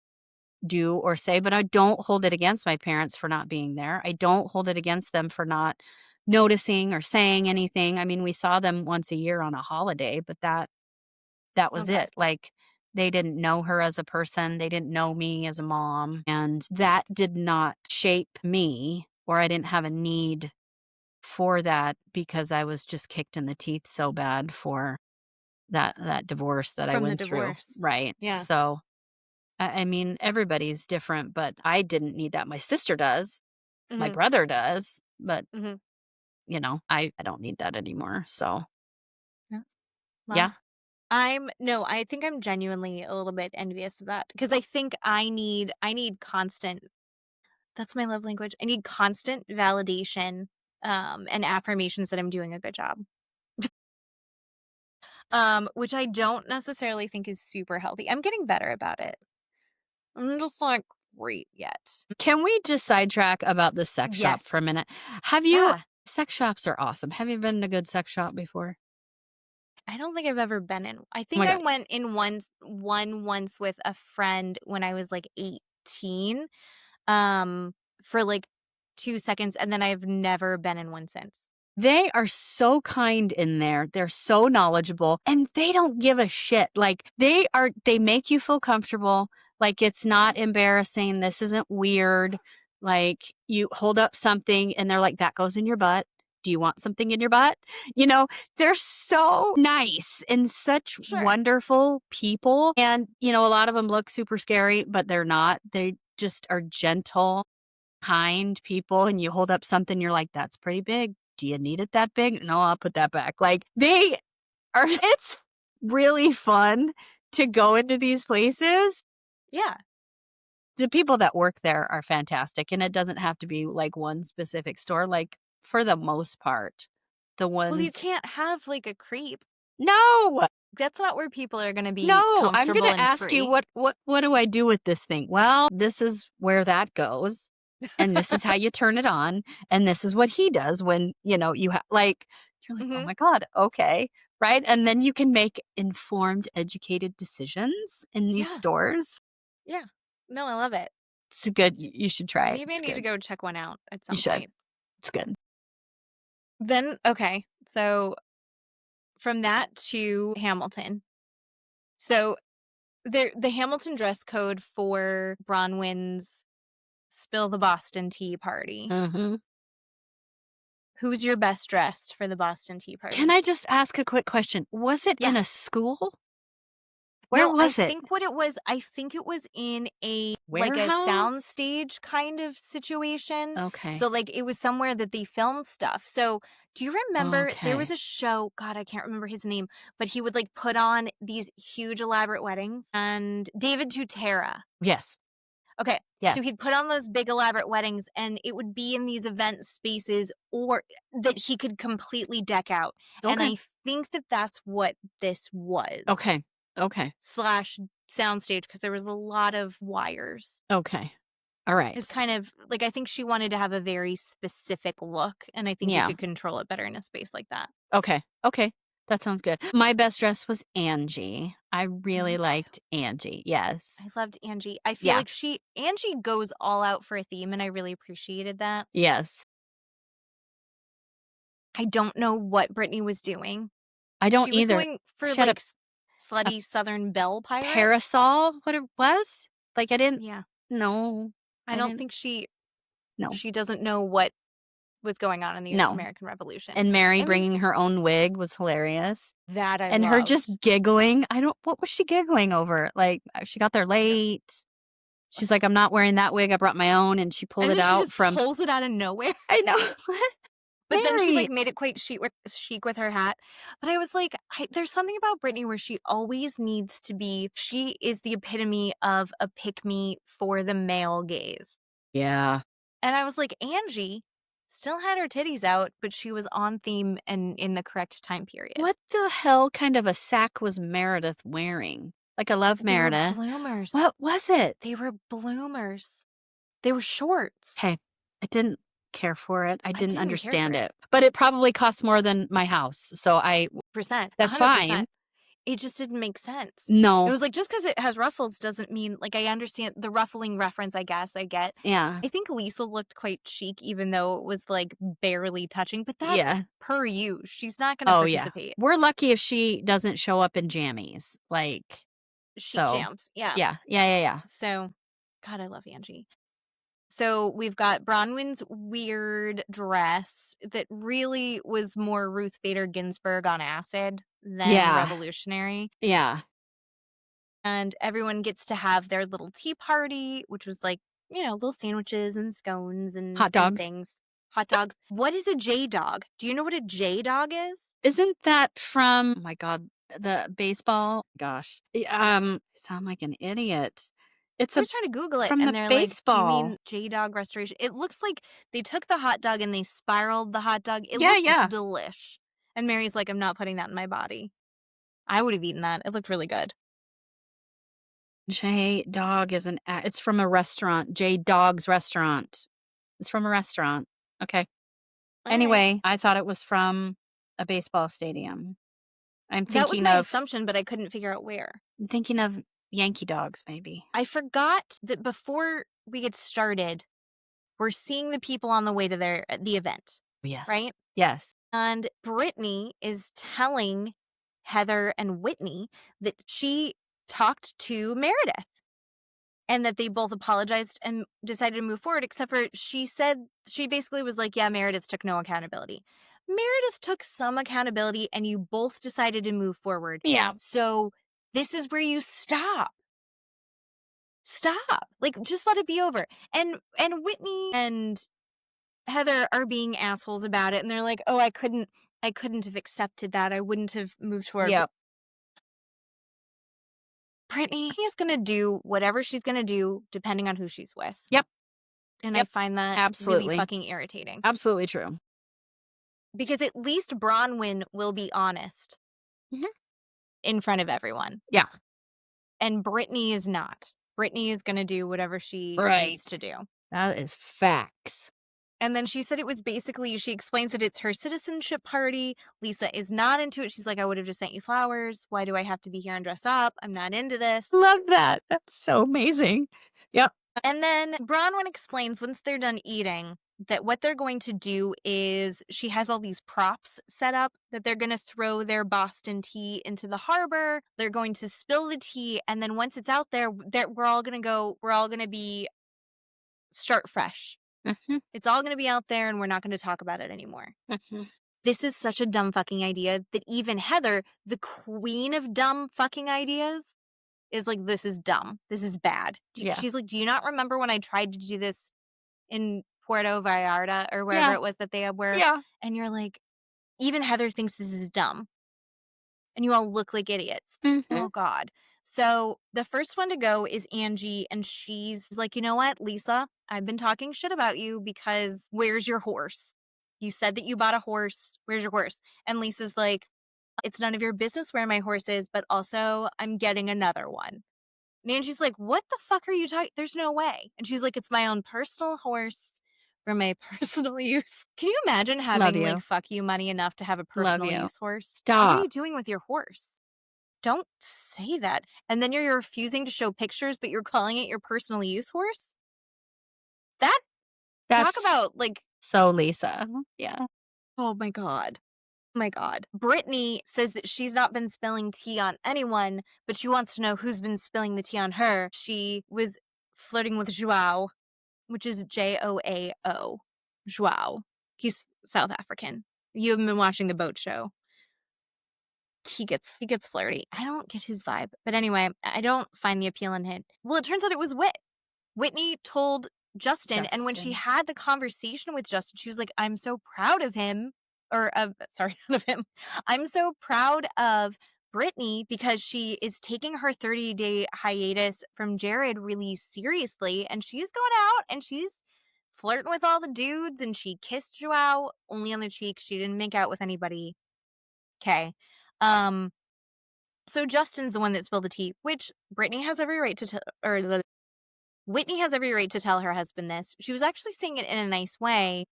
A: do or say, but I don't hold it against my parents for not being there. I don't hold it against them for not noticing or saying anything. I mean, we saw them once a year on a holiday, but that was
B: Okay.
A: it. Like, they didn't know her as a person. They didn't know me as a mom. And that did not shape me, or I didn't have a need for that because I was just kicked in the teeth so bad for that divorce that I
B: From the
A: went through.
B: divorce.
A: Right.
B: Yeah.
A: So, I mean, everybody's different, but I didn't need that. My sister does. My
B: Mhm.
A: brother does. But,
B: Mhm.
A: I don't need that anymore. So,
B: Yeah.
A: yeah.
B: Well, I think I'm genuinely a little bit envious of that because I think I need constant. That's my love language. I need constant validation and affirmations that I'm doing a good job. Which I don't necessarily think is super healthy. I'm getting better about it. I'm just not great yet.
A: Can we just sidetrack about the sex shop for
B: Yes.
A: a minute?
B: Yeah.
A: Sex shops are awesome. Have you been in a good sex shop before?
B: I don't think I've ever been in. I
A: Oh my
B: think I
A: God.
B: went in once with a friend when I was like 18, for like 2 seconds, and then I've never been in one since.
A: They are so kind in there. They're so knowledgeable and they don't give a shit. Like, they make you feel comfortable. Like, it's not embarrassing. This isn't weird. Like, you hold up something and they're like, "That goes in your butt. Do you want something in your butt?" You know, they're so nice and such
B: Sure.
A: wonderful people. And, a lot of them look super scary, but they're not. They just are gentle, kind people, and you hold up something, you're like, "That's pretty big. Do you need it that big? No, I'll put that back." Like, they are it's really fun to go into these places.
B: Yeah.
A: The people that work there are fantastic, and it doesn't have to be like one specific store. Like, for the most part, the
B: Well, you
A: ones.
B: can't have like a creep.
A: No!
B: That's not where people are going to be
A: No, I'm
B: comfortable
A: gonna
B: and
A: ask you,
B: free.
A: what do I do with this thing? Well, this is where that goes, and this is how you turn it on, and this is what he does when, you have, like, you're like, "Oh
B: Mhm.
A: my god, okay." Right? And then you can make informed, educated decisions in these
B: Yeah.
A: stores.
B: Yeah. No, I love it.
A: It's good. You should try it.
B: Maybe I
A: It's
B: need to
A: good.
B: go check one out at
A: You
B: some
A: should.
B: point.
A: It's good.
B: Then, okay, so from that to Hamilton. So the Hamilton dress code for Bronwyn's Spill the Boston Tea Party.
A: Mm-hmm.
B: Who's your best dressed for the Boston Tea Party?
A: Can I just ask a quick question? Was it in a
B: Yes.
A: school? Where
B: No,
A: was
B: I
A: it?
B: think what it was, I think it was in a
A: Warehouse?
B: soundstage kind of situation.
A: Okay.
B: So like it was somewhere that they filmed stuff. So do you remember there was
A: Okay.
B: a show, God, I can't remember his name, but he would like put on these huge elaborate weddings, and David Tutera.
A: Yes.
B: Okay.
A: Yes.
B: So he'd put on those big elaborate weddings, and it would be in these event spaces or that he could completely deck out. And
A: Okay.
B: I think that that's what this was.
A: Okay. Okay.
B: Slash soundstage, because there was a lot of wires.
A: Okay. All right.
B: It's kind of like, I think she wanted to have a very specific look, and I think you
A: Yeah.
B: could control it better in a space like that.
A: Okay. Okay. That sounds good. My best dress was Angie. I really liked Angie. Yes.
B: I loved Angie. I feel
A: Yeah.
B: like Angie goes all out for a theme, and I really appreciated that.
A: Yes.
B: I don't know what Britney was doing.
A: I don't
B: She was
A: either.
B: going for
A: She had
B: like slutty Southern Belle pirate.
A: Parasol, what it was? Like I didn't.
B: Yeah.
A: No.
B: I don't
A: didn't-
B: think she
A: No.
B: she doesn't know what was going on in the
A: No.
B: American Revolution.
A: And Mary
B: And-
A: bringing her own wig was hilarious.
B: That I
A: And her
B: loved.
A: just giggling. What was she giggling over? Like she got there late. She's like, I'm not wearing that wig. I brought my own. And she pulled
B: and
A: it
B: then she
A: out
B: just
A: from.
B: pulls it out of nowhere.
A: I know. What?
B: But then she
A: Mary.
B: like made it quite chic with her hat. But I was like, there's something about Britney where she always needs to be. She is the epitome of a pick-me for the male gaze.
A: Yeah.
B: And I was like, Angie still had her titties out, but she was on theme and in the correct time period.
A: What the hell kind of a sack was Meredith wearing? Like, I love Meredith.
B: They were bloomers.
A: What was it?
B: They were bloomers. They were shorts.
A: Hey, I didn't care for it. I didn't
B: didn't care
A: understand
B: for
A: it. But it probably costs more than my house. So
B: Percent.
A: that's
B: 100%.
A: fine.
B: It just didn't make sense.
A: No.
B: It was like, just because it has ruffles doesn't mean, like, I understand the ruffling reference, I guess, I get.
A: Yeah.
B: I think Lisa looked quite chic, even though it was, like, barely touching. But that's per you. She's not going to participate.
A: We're lucky if she doesn't show up in jammies. Like,
B: She
A: so.
B: jams. Yeah.
A: Yeah.
B: So, God, I love Angie. So we've got Bronwyn's weird dress that really was more Ruth Bader Ginsburg on acid than revolutionary.
A: Yeah.
B: And everyone gets to have their little tea party, which was like, little sandwiches and scones and
A: Hot dogs.
B: and things. Hot dogs. What is a J dog? Do you know what a J dog is?
A: Isn't that from, oh my God, the baseball? Gosh. I sound like an idiot.
B: I was trying to Google it,
A: from
B: and
A: the
B: they're
A: baseball.
B: like, do you mean J-Dog restoration? It looks like they took the hot dog and they spiraled the hot dog. It looked delish. And Mary's like, I'm not putting that in my body. I would have eaten that. It looked really good.
A: J-Dog is it's from a restaurant. J-Dog's restaurant. It's from a restaurant. Okay. Anyway, I thought it was from a baseball stadium. I'm
B: that was
A: thinking
B: my
A: of
B: assumption, but I couldn't figure out where.
A: I'm thinking of Yankee Dogs, maybe.
B: I forgot that before we get started, we're seeing the people on the way to the event,
A: Yes.
B: right?
A: Yes.
B: And Brittany is telling Heather and Whitney that she talked to Meredith and that they both apologized and decided to move forward, except for she basically was like, yeah, Meredith took no accountability. Meredith took some accountability and you both decided to move forward.
A: Yeah.
B: So this is where you stop. Stop. Like, just let it be over. And Whitney and Heather are being assholes about it. And they're like, oh, I couldn't have accepted that. I wouldn't have moved forward.
A: Yep.
B: Brittany is going to do whatever she's going to do, depending on who she's with.
A: Yep.
B: And
A: Yep.
B: I find that
A: Absolutely.
B: really fucking irritating.
A: Absolutely true.
B: Because at least Bronwyn will be honest in front of everyone.
A: Yeah.
B: And Brittany is not. Brittany is going to do whatever she needs to do.
A: That is facts.
B: And then she said it was basically, she explains that it's her citizenship party. Lisa is not into it. She's like, I would have just sent you flowers. Why do I have to be here and dress up? I'm not into this.
A: Love that. That's so amazing. Yep.
B: And then Bronwyn explains once they're done eating that what they're going to do is she has all these props set up that they're going to throw their Boston tea into the harbor. They're going to spill the tea. And then once it's out there, we're all going to be start fresh.
A: Mm-hmm.
B: It's all going to be out there and we're not going to talk about it anymore.
A: Mm-hmm.
B: This is such a dumb fucking idea that even Heather, the queen of dumb fucking ideas, is like, this is dumb. This is bad.
A: Yeah.
B: She's like, do you not remember when I tried to do this in Puerto Vallarta or wherever it was that they were?
A: Yeah.
B: And you're like, even Heather thinks this is dumb. And you all look like idiots.
A: Mm-hmm.
B: Oh, God. So the first one to go is Angie. And she's like, you know what, Lisa, I've been talking shit about you because where's your horse? You said that you bought a horse. Where's your horse? And Lisa's like, it's none of your business where my horse is, but also I'm getting another one. And Angie's like, what the fuck are you talking? There's no way. And she's like, it's my own personal horse for my personal use. Can you imagine having
A: you.
B: like fuck you money enough to have a
A: Love
B: personal
A: you.
B: use horse?
A: Stop.
B: What are you doing with your horse? Don't say that. And then you're refusing to show pictures, but you're calling it your personal use horse?
A: That's
B: Talk about like,
A: so Lisa. Yeah.
B: oh my God. Oh my God. Brittany says that she's not been spilling tea on anyone, but she wants to know who's been spilling the tea on her. She was flirting with Joao, which is Joao. Joao. He's South African. You haven't been watching the boat show. He gets flirty. I don't get his vibe. But anyway, I don't find the appeal in it. Well, it turns out it was Whitney told Justin, and when she had the conversation with Justin, she was like, I'm so proud of him. Not of him. I'm so proud of Brittany because she is taking her 30-day hiatus from Jared really seriously, and she's going out and she's flirting with all the dudes, and she kissed Joao only on the cheek. She didn't make out with anybody. Okay. So Justin's the one that spilled the tea, which Brittany has every right to Whitney has every right to tell her husband this. She was actually saying it in a nice way.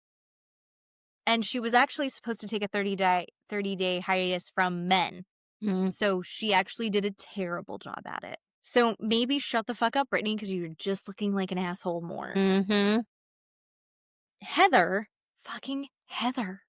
B: And she was actually supposed to take a 30-day hiatus from men.
A: Mm-hmm.
B: So she actually did a terrible job at it. So maybe shut the fuck up, Brittany, because you're just looking like an asshole more.
A: Mm-hmm.
B: Fucking Heather.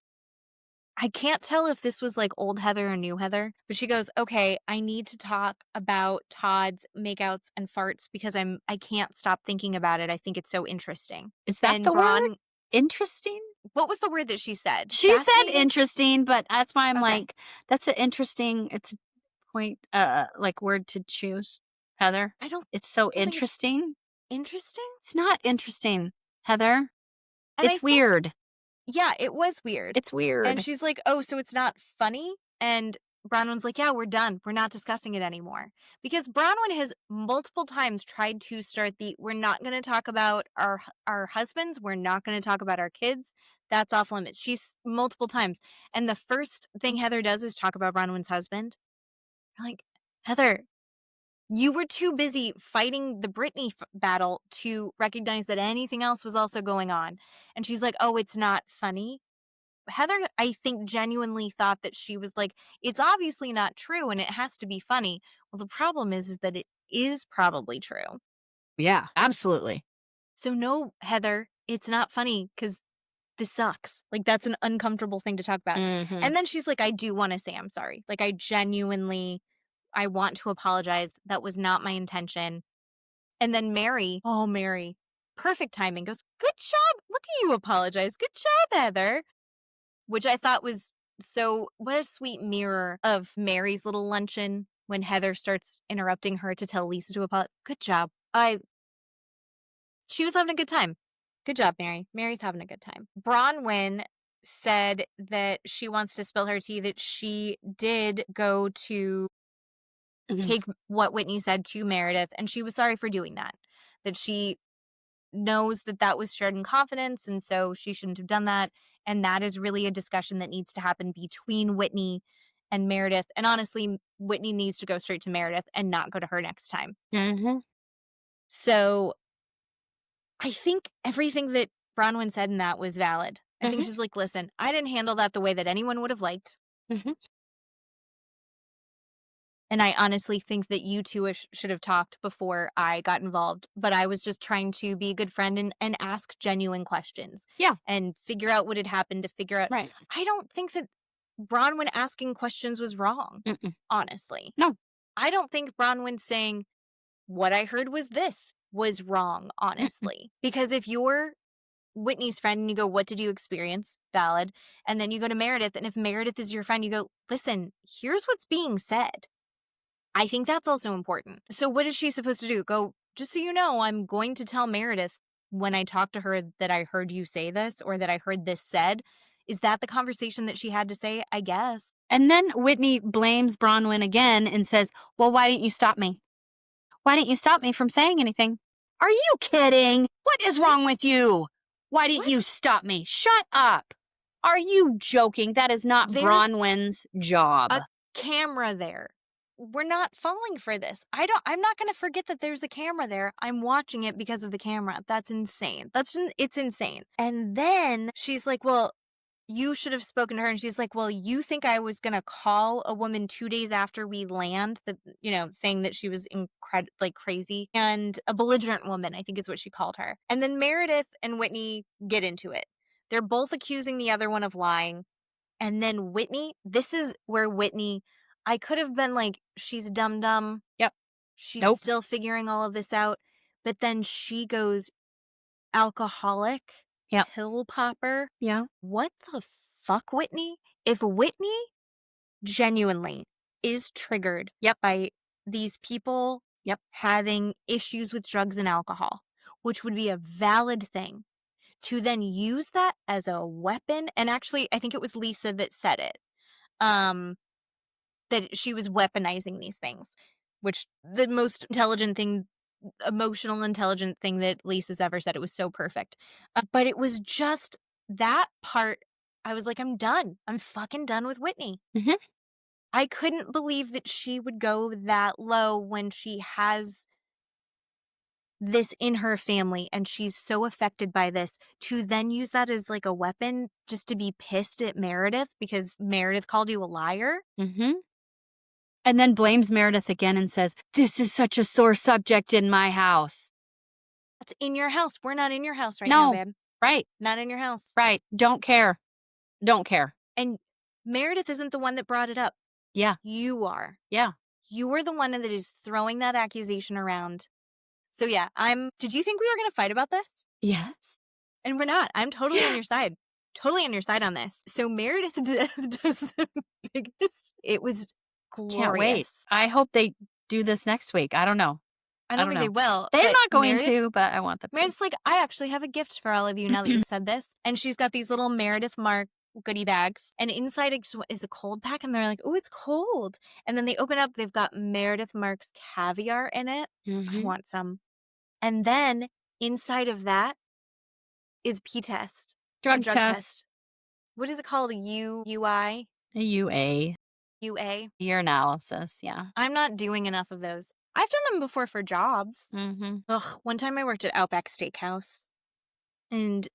B: I can't tell if this was like old Heather or new Heather, but she goes, okay, I need to talk about Todd's makeouts and farts because I can't stop thinking about it. I think it's so interesting.
A: Is that
B: And
A: the word? Interesting?
B: What was the word that she said?
A: She said
B: Fascinating?
A: interesting, but that's why I'm
B: Okay.
A: like, that's an interesting, it's a point, like word to choose, Heather. It's so
B: think it's
A: interesting.
B: Interesting?
A: It's not interesting, Heather.
B: And
A: It's weird.
B: Yeah, it was weird.
A: It's weird.
B: And she's like, oh, so it's not funny? And Bronwyn's like, yeah, we're done. We're not discussing it anymore. Because Bronwyn has multiple times tried to start we're not going to talk about our husbands. We're not going to talk about our kids. That's off limits. She's multiple times. And the first thing Heather does is talk about Bronwyn's husband. You're like, Heather, you were too busy fighting the Britney battle to recognize that anything else was also going on. And she's like, oh, it's not funny. Heather, I think, genuinely thought that she was like, it's obviously not true and it has to be funny. Well, the problem is that it is probably true.
A: Yeah, absolutely.
B: So no, Heather, it's not funny because this sucks. Like, that's an uncomfortable thing to talk about.
A: Mm-hmm.
B: And then she's like, I do want to say I'm sorry. Like, I want to apologize. That was not my intention. And then Mary, perfect timing, goes, good job. Look at you apologize. Good job, Heather. Which I thought was what a sweet mirror of Mary's little luncheon when Heather starts interrupting her to tell Lisa to apologize. Good job. She was having a good time. Good job, Mary. Mary's having a good time. Bronwyn said that she wants to spill her tea, that she did go to take what Whitney said to Meredith, and she was sorry for doing that. That she knows that was shared in confidence, and so she shouldn't have done that. And that is really a discussion that needs to happen between Whitney and Meredith. And honestly, Whitney needs to go straight to Meredith and not go to her next time.
A: Mm-hmm.
B: So I think everything that Bronwyn said in that was valid. I think she's like, listen, I didn't handle that the way that anyone would have liked.
A: Mm-hmm.
B: And I honestly think that you two should have talked before I got involved. But I was just trying to be a good friend and ask genuine questions.
A: Yeah.
B: And figure out what had happened to figure out.
A: Right.
B: I don't think that Bronwyn asking questions was wrong, honestly.
A: No.
B: I don't think Bronwyn saying, what I heard was this, was wrong, honestly. Because if you're Whitney's friend and you go, what did you experience? Valid. And then you go to Meredith, and if Meredith is your friend, you go, listen, here's what's being said. I think that's also important. So what is she supposed to do? Go, just so you know, I'm going to tell Meredith when I talk to her that I heard you say this or that I heard this said. Is that the conversation that she had to say? I guess.
A: And then Whitney blames Bronwyn again and says, well, why didn't you stop me? Why didn't you stop me from saying anything? Are you kidding? What is wrong with you? Why didn't you stop me? Shut up. Are you joking? That is not Bronwyn's job.
B: A camera there. We're not falling for this. I'm not going to forget that there's a camera there. I'm watching it because of the camera. That's insane. It's insane. And then she's like, well, you should have spoken to her. And she's like, well, you think I was going to call a woman 2 days after we land that, saying that she was crazy, and a belligerent woman, I think is what she called her. And then Meredith and Whitney get into it. They're both accusing the other one of lying. And then Whitney, this is where Whitney, I could have been like, she's dumb.
A: Yep.
B: She's still figuring all of this out. But then she goes alcoholic, pill popper.
A: Yeah.
B: What the fuck, Whitney? If Whitney genuinely is triggered by these people having issues with drugs and alcohol, which would be a valid thing, to then use that as a weapon. And actually, I think it was Lisa that said it, that she was weaponizing these things, which the most emotional, intelligent thing that Lisa's ever said. It was so perfect. But it was just that part. I was like, I'm done. I'm fucking done with Whitney.
A: Mm-hmm.
B: I couldn't believe that she would go that low when she has this in her family and she's so affected by this, to then use that as like a weapon just to be pissed at Meredith because Meredith called you a liar.
A: Mm-hmm. And then blames Meredith again and says, this is such a sore subject in my house.
B: That's in your house. We're not in your house now, babe.
A: Right.
B: Not in your house.
A: Right. Don't care. Don't care.
B: And Meredith isn't the one that brought it up.
A: Yeah.
B: You are.
A: Yeah.
B: You are the one that is throwing that accusation around. So yeah, did you think we were going to fight about this?
A: Yes.
B: And we're not. I'm totally on your side. Totally on your side on this. So Meredith does the biggest. It was glorious.
A: Can't wait. I hope they do this next week. I don't know.
B: I don't think they will.
A: They're not going to, but I want them to.
B: Meredith's like, I actually have a gift for all of you now that you've said this. And she's got these little Meredith Mark goodie bags. And inside is a cold pack. And they're like, oh, it's cold. And then they open up. They've got Meredith Mark's caviar in it.
A: Mm-hmm.
B: I want some. And then inside of that is P-test.
A: Drug test.
B: What is it called? A UI?
A: A UA.
B: UA?
A: Urinalysis, yeah.
B: I'm not doing enough of those. I've done them before for jobs.
A: Mm-hmm.
B: Ugh, one time I worked at Outback Steakhouse. And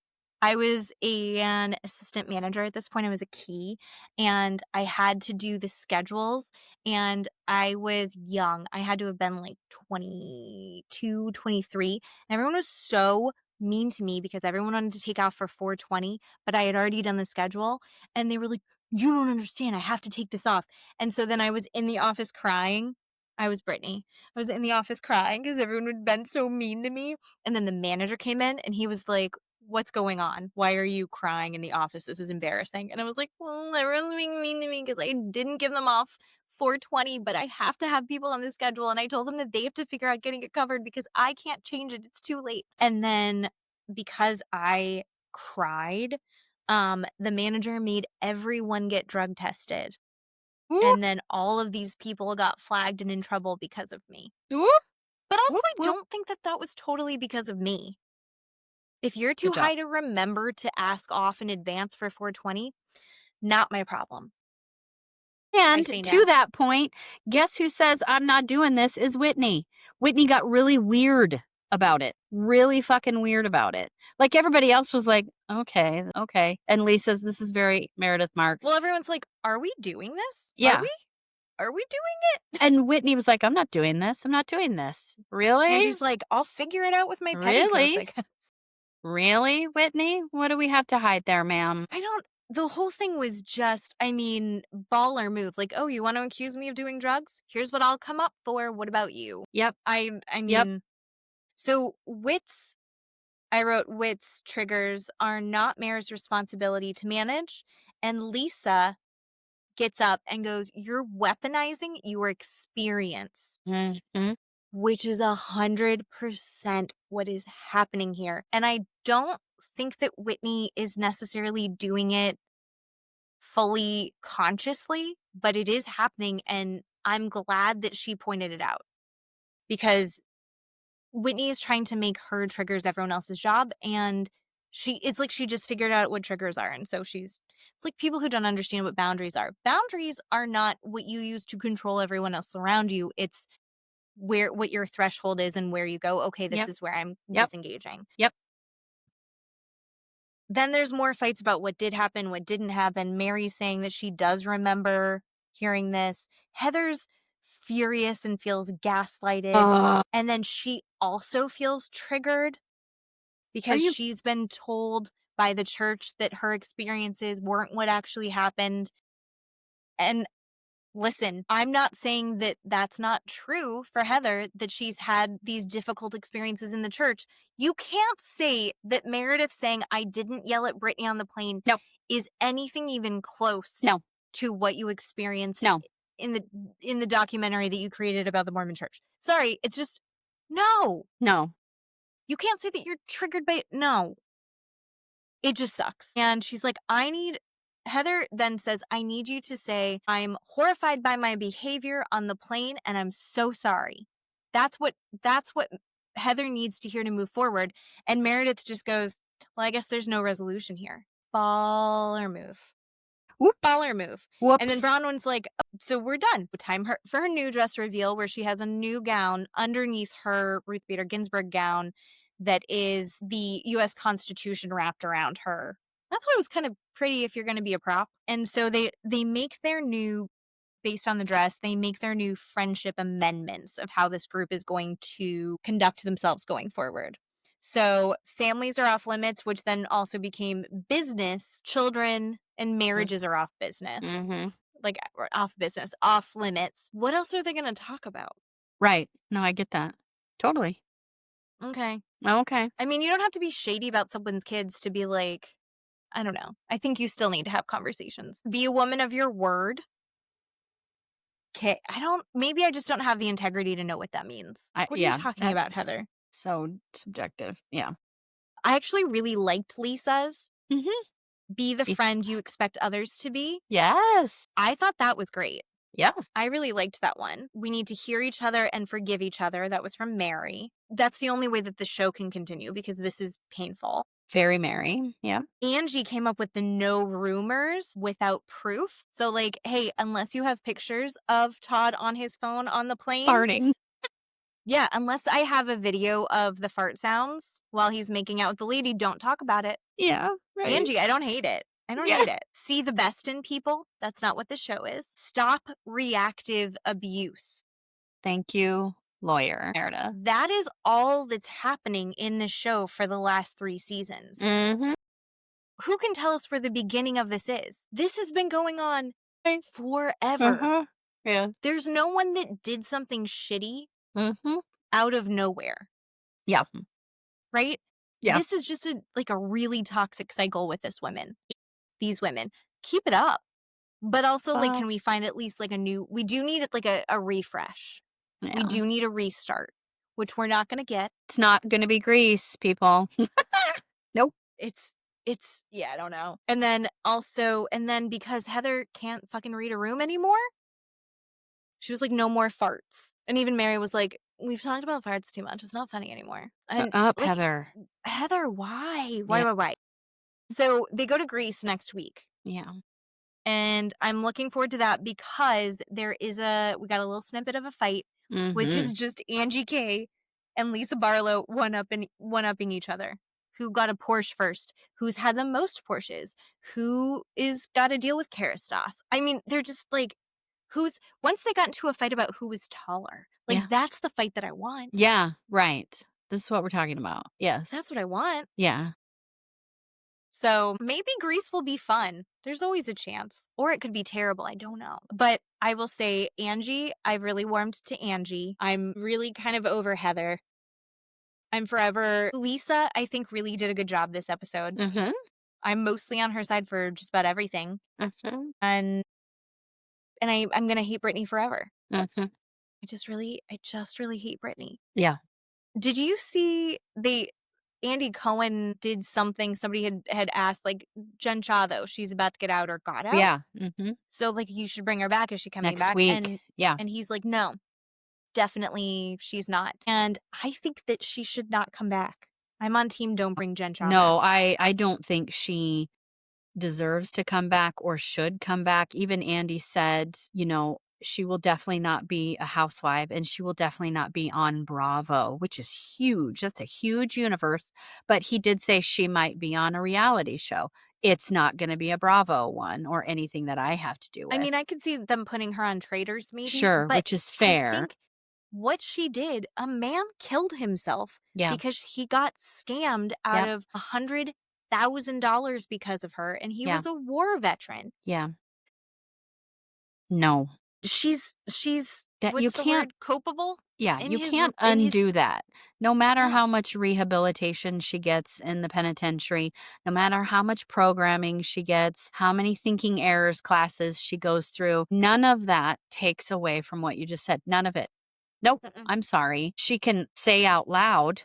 B: I was an assistant manager at this point. I was a key. And I had to do the schedules. And I was young. I had to have been like 22, 23. And everyone was so mean to me because everyone wanted to take off for 420. But I had already done the schedule. And they were like, you don't understand. I have to take this off. And so then I was in the office crying. I was Britney. I was in the office crying because everyone had been so mean to me. And then the manager came in and he was like, what's going on? Why are you crying in the office? This is embarrassing. And I was like, well, everyone's being mean to me because I didn't give them off 420, but I have to have people on the schedule. And I told them that they have to figure out getting it covered because I can't change it. It's too late. And then because I cried, the manager made everyone get drug tested.
A: Whoop.
B: And then all of these people got flagged and in trouble because of me.
A: Whoop.
B: But also,
A: Whoop,
B: I don't think that was totally because of me. If you're too high to remember to ask off in advance for 420, not my problem.
A: And to that point, guess who says I'm not doing this is Whitney. Whitney got really weird about it. Really fucking weird about it. Like everybody else was like, okay. And Lee says, this is very Meredith Marks.
B: Well, everyone's like, are we doing this?
A: Yeah.
B: Are we? are we doing it?
A: And Whitney was like, I'm not doing this. I'm not doing this. Really?
B: Angie's like, I'll figure it out with my petticoats, I
A: Really?
B: guess.
A: Really, Whitney? What do we have to hide there, ma'am?
B: The whole thing was just, I mean, baller move. Like, oh, you want to accuse me of doing drugs? Here's what I'll come up for. What about you?
A: Yep.
B: I mean,
A: Yep.
B: So I wrote Wit's triggers are not Mare's responsibility to manage. And Lisa gets up and goes, you're weaponizing your experience,
A: Mm-hmm.
B: which is 100% what is happening here. And I don't think that Whitney is necessarily doing it fully consciously, but it is happening. And I'm glad that she pointed it out, because Whitney is trying to make her triggers everyone else's job, and it's like she just figured out what triggers are. And so it's like people who don't understand what boundaries are. Boundaries are not what you use to control everyone else around you. It's what your threshold is and where you go, okay, this
A: Yep.
B: is where I'm
A: Yep.
B: disengaging.
A: Yep.
B: Then there's more fights about what did happen, what didn't happen. Mary's saying that she does remember hearing this. Heather's furious and feels gaslighted. And then she also feels triggered because she's been told by the church that her experiences weren't what actually happened. And listen, I'm not saying that that's not true for Heather, that she's had these difficult experiences in the church. You can't say that Meredith saying, I didn't yell at Britney on the plane, is anything even close to what you experienced in the documentary that you created about the Mormon church. Sorry, it's just, no. You can't say that you're triggered by it. No. It just sucks. And she's like, Heather then says, I need you to say, I'm horrified by my behavior on the plane and I'm so sorry. That's what Heather needs to hear to move forward. And Meredith just goes, well, I guess there's no resolution here. Baller move.
A: Whoops.
B: Baller move.
A: Whoops.
B: And then Bronwyn's like, oh, so we're done. Time for her new dress reveal, where she has a new gown underneath her Ruth Bader Ginsburg gown that is the U.S. Constitution wrapped around her. I thought it was kind of pretty if you're going to be a prop. And so they make their new, based on the dress, they make their new friendship amendments of how this group is going to conduct themselves going forward. So families are off limits, which then also became business. Children and marriages are off business. Like, off business, off limits. What else are they going to talk about?
A: Right. No, I get that. Totally.
B: Okay.
A: Okay.
B: I mean, you don't have to be shady about someone's kids to be like, I don't know. I think you still need to have conversations. Be a woman of your word. Okay. Maybe I just don't have the integrity to know what that means. What are you talking about, Heather?
A: So subjective. Yeah.
B: I actually really liked Lisa's. Be the friend you expect others to be.
A: Yes.
B: I thought that was great.
A: Yes.
B: I really liked that one. We need to hear each other and forgive each other. That was from Mary. That's the only way that the show can continue, because this is painful.
A: Very Mary. Yeah.
B: Angie came up with the no rumors without proof. So like, hey, unless you have pictures of Todd on his phone on the plane.
A: Farting.
B: Yeah, unless I have a video of the fart sounds while he's making out with the lady, don't talk about it.
A: Yeah. Right.
B: Angie, I don't hate it. I don't hate it. See the best in people. That's not what the show is. Stop reactive abuse.
A: Thank you, lawyer Meredith.
B: That is all that's happening in the show for the last 3 seasons. Who can tell us where the beginning of this is? This has been going on forever.
A: Yeah.
B: There's no one that did something shitty out of nowhere.
A: Yeah.
B: Right?
A: Yeah.
B: This is just a really toxic cycle with these women. Keep it up. But also, can we find at least we do need a refresh.
A: Yeah.
B: We do need a restart, which we're not going to get.
A: It's not going to be Grease, people. Nope.
B: It's, I don't know. And then because Heather can't fucking read a room anymore, she was like, no more farts. And even Mary was like, we've talked about farts too much. It's not funny anymore.
A: Shut up, Heather.
B: Heather, why? Why? So they go to Greece next week.
A: Yeah.
B: And I'm looking forward to that, because we got a little snippet of a fight, which is just Angie K and Lisa Barlow one-upping each other. Who got a Porsche first? Who's had the most Porsches? Who is got to deal with Kerastas? I mean, they're just like, once they got into a fight about who was taller. Like,
A: Yeah.
B: that's the fight that I want.
A: Yeah, right. This is what we're talking about. Yes.
B: That's what I want.
A: Yeah.
B: So maybe Grease will be fun. There's always a chance. Or it could be terrible. I don't know. But I will say, Angie, I've really warmed to Angie. I'm really kind of over Heather. I'm forever. Lisa, I think, really did a good job this episode.
A: Mm-hmm.
B: I'm mostly on her side for just about everything.
A: Mm-hmm.
B: And I'm going to hate Britney forever.
A: Mm-hmm.
B: I just really hate Britney.
A: Yeah.
B: Did you see Andy Cohen did something, somebody had asked, like, Jen Shah, though, she's about to get out or got out.
A: Yeah. Mm-hmm.
B: So, like, you should bring her back. Is she coming
A: Next
B: back?
A: week. Yeah.
B: And he's like, no, definitely she's not. And I think that she should not come back. I'm on team don't bring Jen Shah
A: No,
B: back.
A: I don't think she deserves to come back or should come back. Even Andy said, she will definitely not be a housewife and she will definitely not be on Bravo, which is huge. That's a huge universe. But he did say she might be on a reality show. It's not going to be a Bravo one or anything that I have to do with.
B: I mean, I could see them putting her on Traitors, maybe.
A: Sure,
B: but
A: which is
B: I
A: fair.
B: think what she did, a man killed himself because he got scammed out of $100,000 because of her, and he was a war veteran.
A: Yeah. No.
B: She's
A: that
B: what's
A: you
B: the
A: can't
B: word? Culpable?
A: Yeah,
B: In
A: you
B: his-
A: can't
B: in his-
A: undo that. No matter
B: No.
A: how much rehabilitation she gets in the penitentiary, no matter how much programming she gets, how many thinking errors classes she goes through, none of that takes away from what you just said. None of it. Nope.
B: Mm-mm.
A: I'm sorry. She can say out loud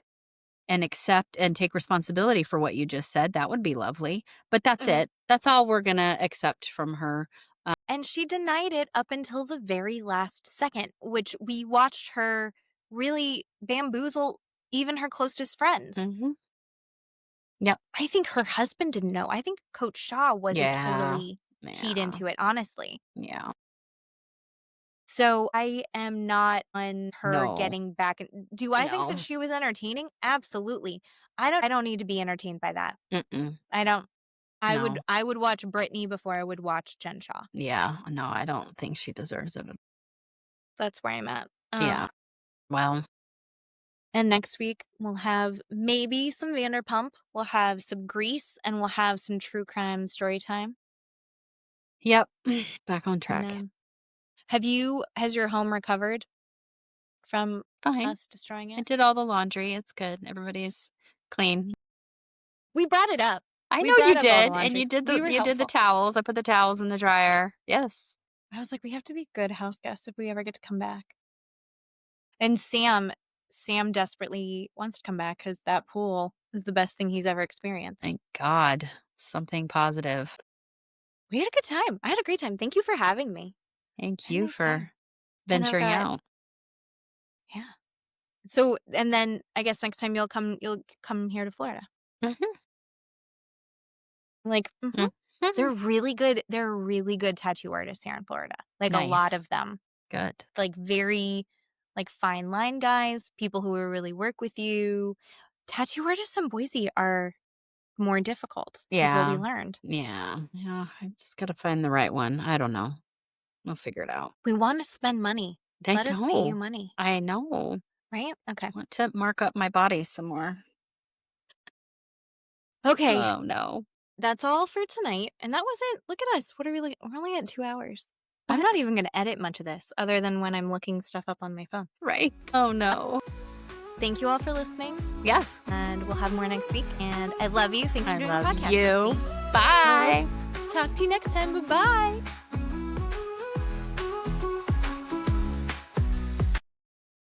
A: and accept and take responsibility for what you just said. That would be lovely. But that's
B: Mhm.
A: it. That's all we're going to accept from her.
B: And she denied it up until the very last second, which we watched her really bamboozle even her closest friends.
A: Mm-hmm. Yep.
B: I think her husband didn't know. I think Coach Shaw wasn't
A: Yeah.
B: totally keyed into it, honestly.
A: Yeah.
B: So I am not on her
A: No.
B: getting back. Do I think
A: No.
B: that she was entertaining? Absolutely. I don't need to be entertained by that.
A: Mm-mm.
B: I don't. I
A: No.
B: would watch Britney before I would watch Jen Shah.
A: Yeah. No, I don't think she deserves it.
B: That's where I'm at.
A: Yeah. Well,
B: And next week we'll have maybe some Vanderpump, we'll have some Grease, and we'll have some true crime story time.
A: yep. Back on
B: And
A: track.
B: then- has your home recovered from
A: Fine.
B: us destroying
A: I
B: it?
A: did all the laundry. It's good. Everybody's clean.
B: We brought it up.
A: I
B: We
A: know
B: brought
A: you
B: up all the
A: did. And
B: laundry.
A: you did
B: We were
A: the
B: helpful.
A: towels. I put the towels in the dryer. Yes.
B: I was like, we have to be good house guests if we ever get to come back. And Sam desperately wants to come back because that pool is the best thing he's ever experienced.
A: Thank God. Something positive.
B: We had a good time. I had a great time. Thank you for having me.
A: Thank
B: I
A: you
B: know it's
A: for
B: time. And I've
A: venturing
B: got-
A: out.
B: Yeah. So, and then I guess next time you'll come here to Florida.
A: Mm-hmm.
B: Like, they're really good. They're really good tattoo artists here in Florida. Like a lot
A: Nice.
B: of them.
A: Good.
B: Like very, like fine line guys, people who will really work with you. Tattoo artists in Boise are more difficult. Is what we
A: Yeah.
B: learned.
A: Yeah. I just got to find the right one. I don't know. We'll figure it out.
B: We want to spend money.
A: They
B: Let us pay you
A: don't.
B: money,
A: I know.
B: right? Okay.
A: I want to mark up my body some more.
B: Okay.
A: Oh, no.
B: That's all for tonight. And that was it. Look at us. What are we looking? We're only at 2 hours. I'm not
A: What?
B: even going to edit much of this other than when I'm looking stuff up on my phone.
A: Right. Oh, no.
B: Thank you all for listening.
A: Yes.
B: And we'll have more next week. And I love you. Thanks for
A: I
B: doing
A: love
B: the podcast.
A: you.
B: with me.
A: Bye.
B: Talk to you next time. Bye-bye.